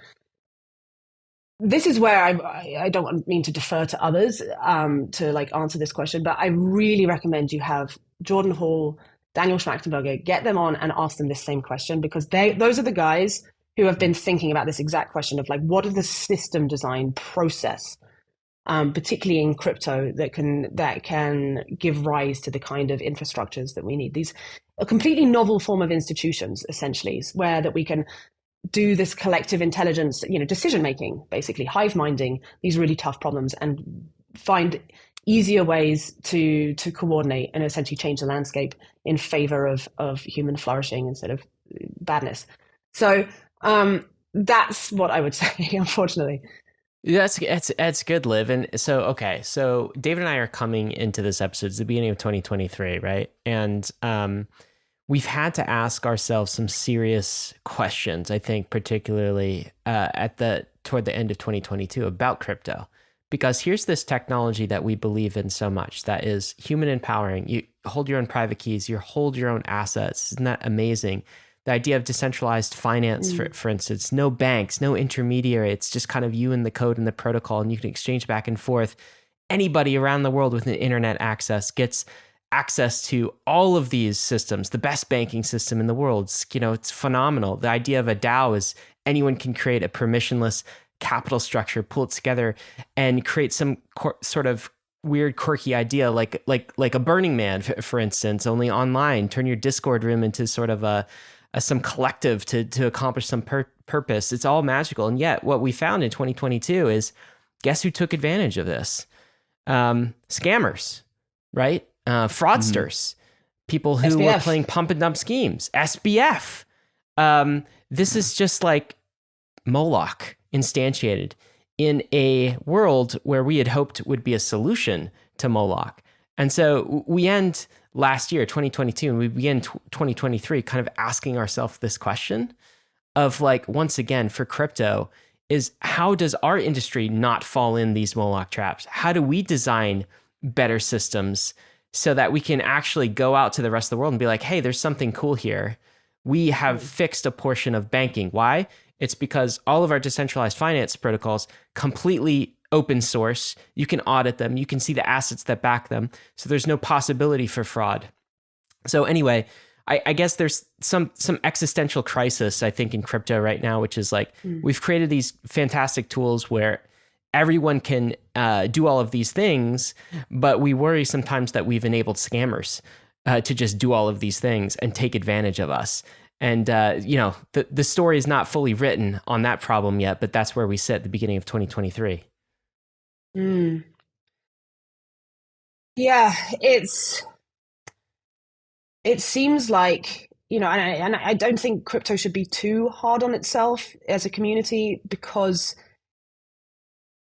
this is where I don't mean to defer to others to answer this question, but I really recommend you have Jordan Hall, Daniel Schmachtenberger, get them on and ask them this same question, because those are the guys who have been thinking about this exact question of what is the system design process, particularly in crypto, that can give rise to the kind of infrastructures that we need. These a completely novel form of institutions, essentially, where that we can do this collective intelligence, decision making, basically hive minding these really tough problems, and find easier ways to coordinate and essentially change the landscape in favor of human flourishing instead of badness. So that's what I would say, unfortunately. That's good, Liv. And so David and I are coming into this episode at the beginning of 2023, right? And we've had to ask ourselves some serious questions, I think, particularly toward the end of 2022 about crypto. Because here's this technology that we believe in so much, that is human empowering. You hold your own private keys, you hold your own assets. Isn't that amazing? The idea of decentralized finance, for instance, no banks, no intermediary. It's just kind of you and the code and the protocol, and you can exchange back and forth. Anybody around the world with an internet access gets access to all of these systems, the best banking system in the world. It's phenomenal. The idea of a DAO is anyone can create a permissionless capital structure, pull it together, and create some sort of weird, quirky idea, like a Burning Man, for instance, only online. Turn your Discord room into sort of some collective to accomplish some purpose. It's all magical. And yet what we found in 2022 is, guess who took advantage of this? Scammers, right? Fraudsters, people who SBF. were playing pump and dump schemes, SBF. This is just like Moloch instantiated in a world where we had hoped would be a solution to Moloch. And so we end last year, 2022, and we begin 2023 kind of asking ourselves this question of once again, for crypto, is how does our industry not fall in these Moloch traps? How do we design better systems so that we can actually go out to the rest of the world and be like, hey, there's something cool here. We have fixed a portion of banking. Why? It's because all of our decentralized finance protocols completely open source. You can audit them. You can see the assets that back them. So there's no possibility for fraud. So anyway, I guess there's some existential crisis, I think, in crypto right now, which is like we've created these fantastic tools where everyone can do all of these things, but we worry sometimes that we've enabled scammers to just do all of these things and take advantage of us. And, the story is not fully written on that problem yet, but that's where we sit at the beginning of 2023. Yeah, it seems like, and I don't think crypto should be too hard on itself as a community, because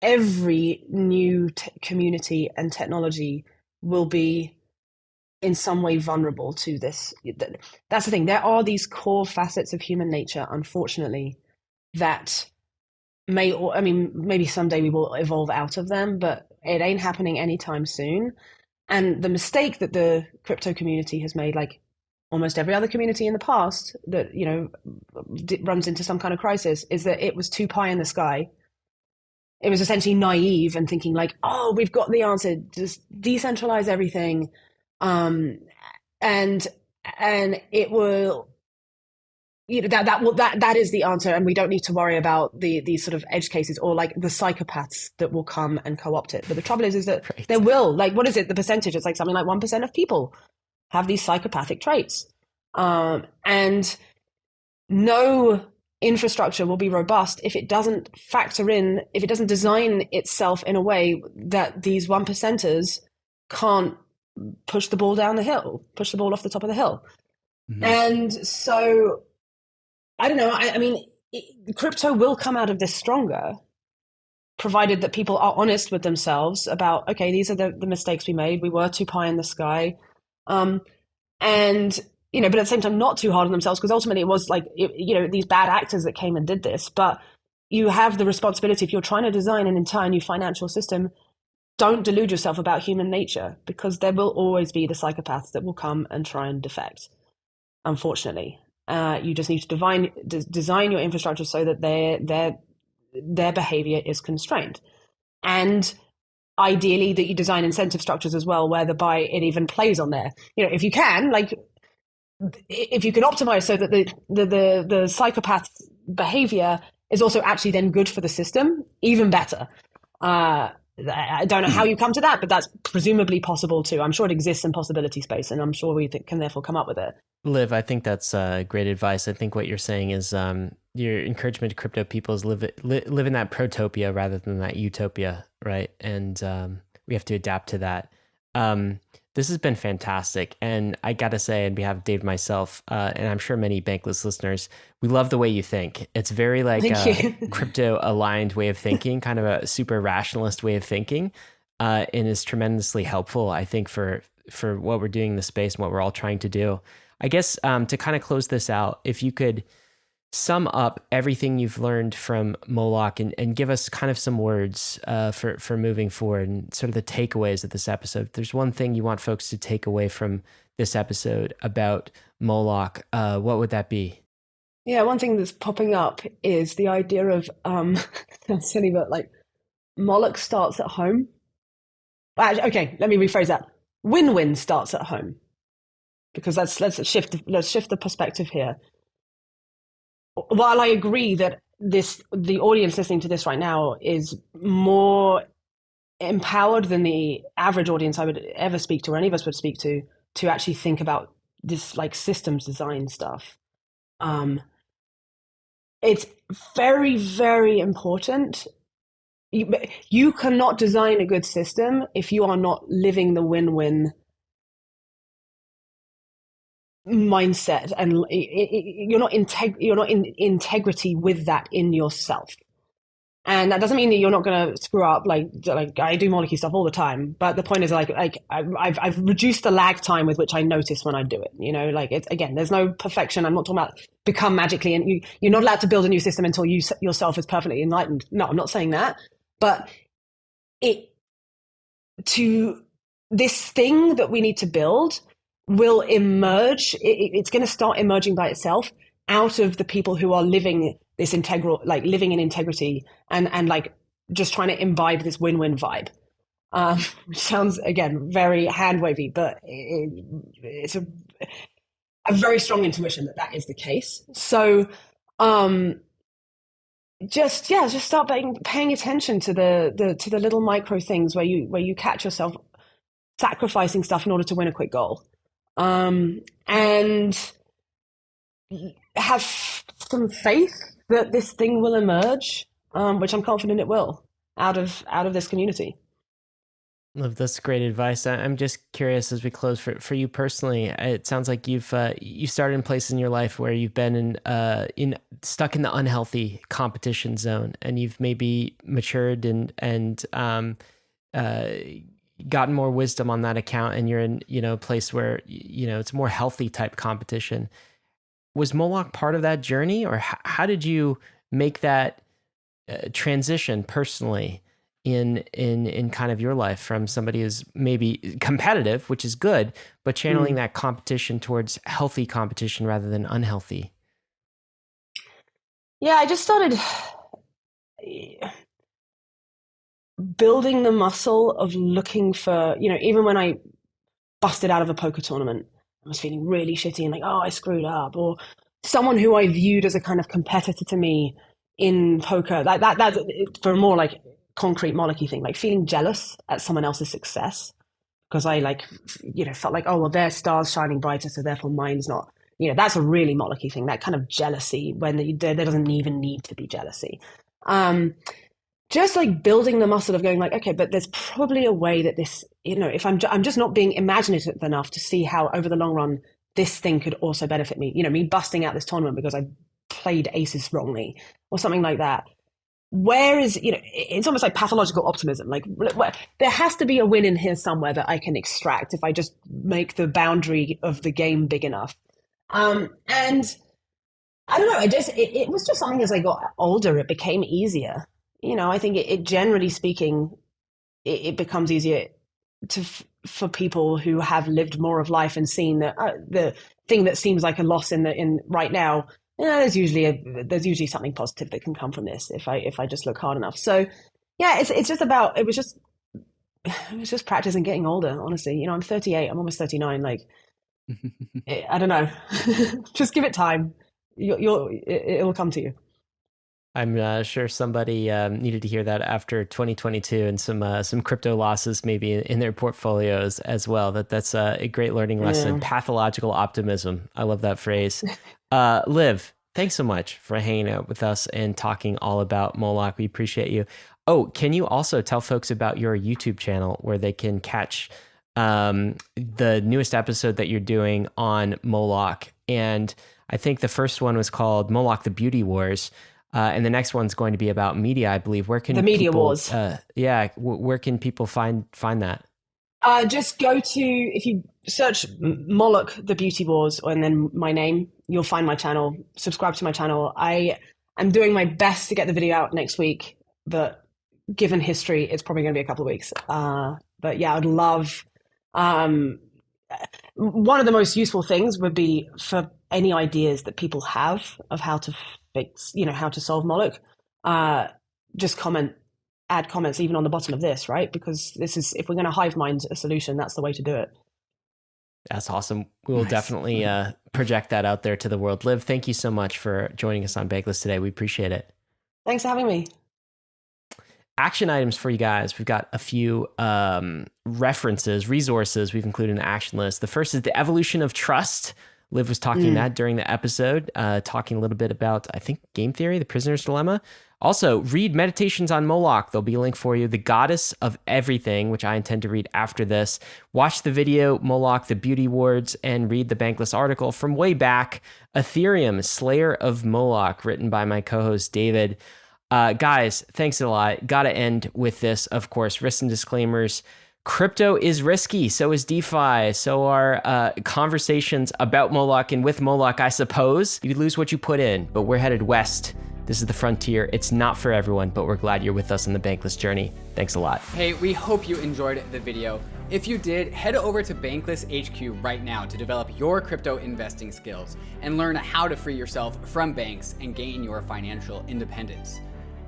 every new community and technology will be in some way vulnerable to this. That's the thing. There are these core facets of human nature, unfortunately, that maybe someday we will evolve out of them, but it ain't happening anytime soon. And the mistake that the crypto community has made, like almost every other community in the past that, runs into some kind of crisis, is that it was too pie in the sky. It was essentially naive and thinking like, oh, we've got the answer, just decentralize everything. And it will, that is the answer. And we don't need to worry about these sort of edge cases or like the psychopaths that will come and co-opt it. But the trouble is that there will, like, what is it? The percentage? It's like something like 1% of people have these psychopathic traits. And no infrastructure will be robust if it doesn't if it doesn't design itself in a way that these 1%ers can't push the ball down the hill, push the ball off the top of the hill. Mm-hmm. And so, I don't know, crypto will come out of this stronger, provided that people are honest with themselves about, okay, these are the mistakes we made. We were too pie in the sky. But at the same time, not too hard on themselves, because ultimately it was like, these bad actors that came and did this. But you have the responsibility, if you're trying to design an entire new financial system, don't delude yourself about human nature, because there will always be the psychopaths that will come and try and defect, unfortunately. You just need to design your infrastructure so that their behavior is constrained. And ideally that you design incentive structures as well, whereby it even plays on there. If you can, if you can optimize so that the psychopath behavior is also actually then good for the system, even better. I don't know how you come to that, but that's presumably possible too. I'm sure it exists in possibility space, and I'm sure we can therefore come up with it. Liv, I think that's great advice. I think what you're saying is your encouragement to crypto people is live in that protopia rather than that utopia, right? And we have to adapt to that. This has been fantastic. And I got to say, on behalf of Dave and myself, and I'm sure many Bankless listeners, we love the way you think. It's very like a crypto aligned way of thinking, kind of a super rationalist way of thinking, and is tremendously helpful, I think, for what we're doing in the space and what we're all trying to do. I guess to kind of close this out, if you could sum up everything you've learned from Moloch and give us kind of some words for moving forward and sort of the takeaways of this episode. If there's one thing you want folks to take away from this episode about Moloch, what would that be? Yeah, one thing that's popping up is the idea of, that's silly, but like Moloch starts at home. Okay, let me rephrase that. Win-win starts at home. Because let's shift the perspective here. While I agree that the audience listening to this right now is more empowered than the average audience I would ever speak to, or any of us would speak to actually think about this like systems design stuff. It's very, very important. You cannot design a good system if you are not living the win-win mindset, and you're not in integrity with that in yourself. And that doesn't mean that you're not going to screw up. Like I do Moloch stuff all the time. But the point is I've reduced the lag time with which I notice when I do it. You know, like it's, again, there's no perfection. I'm not talking about become magically, and you're not allowed to build a new system until you yourself is perfectly enlightened. No, I'm not saying that. But this thing that we need to build will emerge. It's going to start emerging by itself out of the people who are living this living in integrity and like just trying to imbibe this win-win vibe. Which sounds, again, very hand-wavy, but it's a very strong intuition that is the case. So just start paying attention to the little micro things where you catch yourself sacrificing stuff in order to win a quick goal. And have some faith that this thing will emerge, which I'm confident it will, out of this community. Liv, that's great advice. I'm just curious as we close for you personally. It sounds like you started in places in your life where you've been stuck in the unhealthy competition zone, and you've maybe matured and gotten more wisdom on that account, and you're in a place where it's more healthy type competition. Was Moloch part of that journey, or how did you make that transition personally in kind of your life from somebody who's maybe competitive, which is good, but channeling that competition towards healthy competition rather than unhealthy? Yeah, I just started building the muscle of looking for, even when I busted out of a poker tournament, I was feeling really shitty and like, oh, I screwed up. Or someone who I viewed as a kind of competitor to me in poker, that's for a more like concrete Moloch-y thing, like feeling jealous at someone else's success because I felt like, oh, well, their star's shining brighter, so therefore mine's not. That's a really Moloch-y thing, that kind of jealousy when there doesn't even need to be jealousy. Just like building the muscle of going like, okay, but there's probably a way that this, if I'm just not being imaginative enough to see how over the long run this thing could also benefit me. Me busting out this tournament because I played aces wrongly or something like that. Where is, it's almost like pathological optimism. Like there has to be a win in here somewhere that I can extract if I just make the boundary of the game big enough. And I don't know, it was just something as I got older, it became easier. I think it generally speaking, it becomes easier for people who have lived more of life and seen that the thing that seems like a loss in right now. There's usually something positive that can come from this if I just look hard enough. So yeah, it's just about it was just practice and getting older. Honestly, I'm 38. I'm almost 39. Like I don't know. Just give it time. It will come to you. I'm sure somebody needed to hear that after 2022 and some crypto losses maybe in their portfolios as well. That's a great learning lesson. Yeah. Pathological optimism. I love that phrase. Liv, thanks so much for hanging out with us and talking all about Moloch. We appreciate you. Oh, can you also tell folks about your YouTube channel where they can catch the newest episode that you're doing on Moloch? And I think the first one was called Moloch, the Beauty Wars. And the next one's going to be about media, I believe. Where can the media wars? Where can people find that? Just go to, if you search Moloch, the Beauty Wars, and then my name, you'll find my channel. Subscribe to my channel. I'm doing my best to get the video out next week, but given history, it's probably going to be a couple of weeks. But yeah, I'd love. One of the most useful things would be for any ideas that people have of how to fix, how to solve Moloch. Just add comments even on the bottom of this, right? Because this is, if we're going to hive mind a solution, that's the way to do it. That's awesome. We will definitely project that out there to the world. Liv, thank you so much for joining us on Bankless today. We appreciate it. Thanks for having me. Action items for you guys. We've got a few resources we've included in the action list. The first is the evolution of trust. Liv was talking that during the episode, talking a little bit about, I think, game theory, the prisoner's dilemma. Also, read Meditations on Moloch. There'll be a link for you. The Goddess of Everything, which I intend to read after this. Watch the video, Moloch, the Beauty Wars, and read the Bankless article from way back, ETHEREUM, Slayer of Moloch, written by my co-host David. Guys, thanks a lot. Gotta end with this, of course, risks and disclaimers. Crypto is risky, so is DeFi, so are conversations about Moloch and with Moloch, I suppose. You lose what you put in, but we're headed west. This is the frontier. It's not for everyone, but we're glad you're with us on the Bankless journey. Thanks a lot. Hey, we hope you enjoyed the video. If you did, head over to Bankless HQ right now to develop your crypto investing skills and learn how to free yourself from banks and gain your financial independence.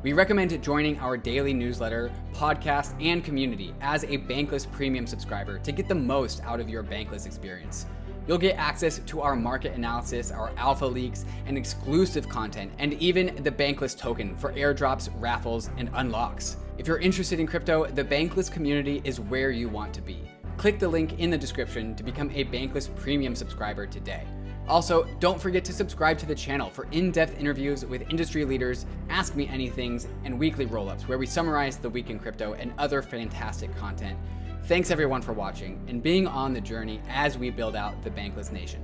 We recommend joining our daily newsletter, podcast, and community as a Bankless Premium subscriber to get the most out of your Bankless experience. You'll get access to our market analysis, our alpha leaks, and exclusive content, and even the Bankless token for airdrops, raffles, and unlocks. If you're interested in crypto, the Bankless community is where you want to be. Click the link in the description to become a Bankless Premium subscriber today. Also, don't forget to subscribe to the channel for in-depth interviews with industry leaders, Ask Me Anythings, and weekly roll-ups where we summarize the week in crypto and other fantastic content. Thanks everyone for watching and being on the journey as we build out the Bankless Nation.